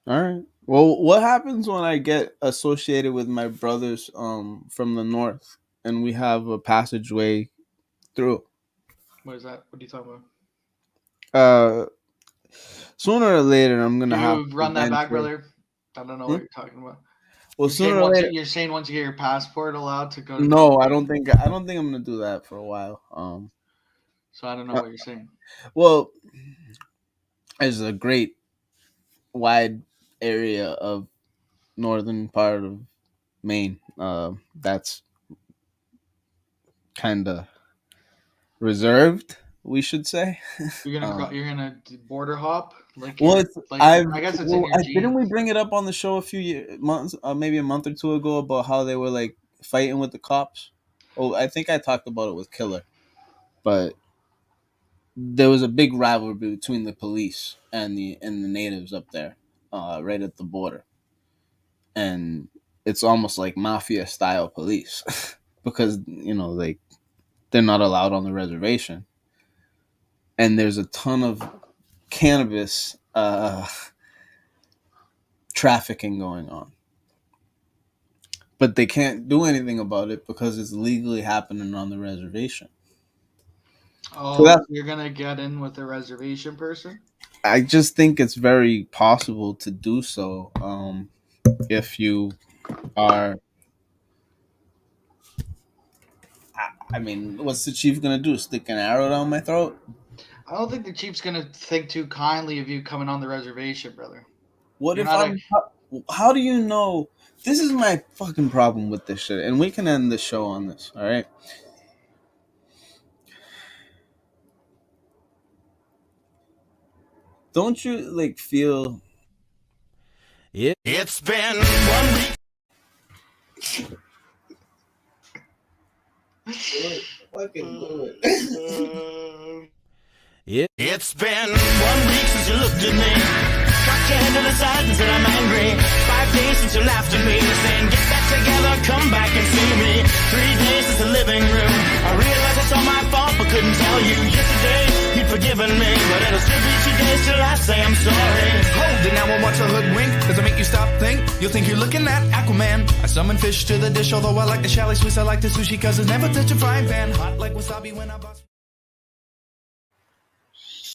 All right. Well, what happens when I get associated with my brothers from the north and we have a passageway through? What is that? What are you talking about? Sooner or later, I'm gonna have to run that back, brother. I don't know what you're talking about. Well, sooner or later, you're saying once you get your passport allowed to go. No, I don't think I'm gonna do that for a while. So I don't know what you're saying. Well, there's a great wide area of northern part of Maine that's kind of reserved, we should say. You're gonna border hop? Like, well, I guess it's in your genes. Didn't we bring it up on the show a few months, maybe a month or two ago, about how they were like fighting with the cops? Oh, I think I talked about it with Killer, but there was a big rivalry between the police and the natives up there, right at the border, and it's almost like mafia style police because like they're not allowed on the reservation, and there's a ton of cannabis trafficking going on, but they can't do anything about it because it's legally happening on the reservation. Oh, so you're gonna get in with a reservation person? I just think it's very possible to do so if you are. I mean, what's the chief gonna do? Stick an arrow down my throat? I don't think the chief's gonna think too kindly of you coming on the reservation, brother. What if how do you know? This is my fucking problem with this shit, and we can end the show on this. All right. Don't you like feel? It's been 1 week. Fucking do it. It's been 1 week since you looked at me. Cocked your head to the side and said I'm angry. 5 days since you laughed at me, saying get back together, come back and see me. 3 days since the living room. I realized it's all my fault, but couldn't tell you. Yesterday you'd forgiven me, but it'll still be 2 days till I say I'm sorry. Hold it now and watch a hoodwink. Does it make you stop, think? You'll think you're looking at Aquaman. I summon fish to the dish, although I like the chalet Swiss. I like the sushi cause it's never touch a frying pan. Hot like wasabi when I bust.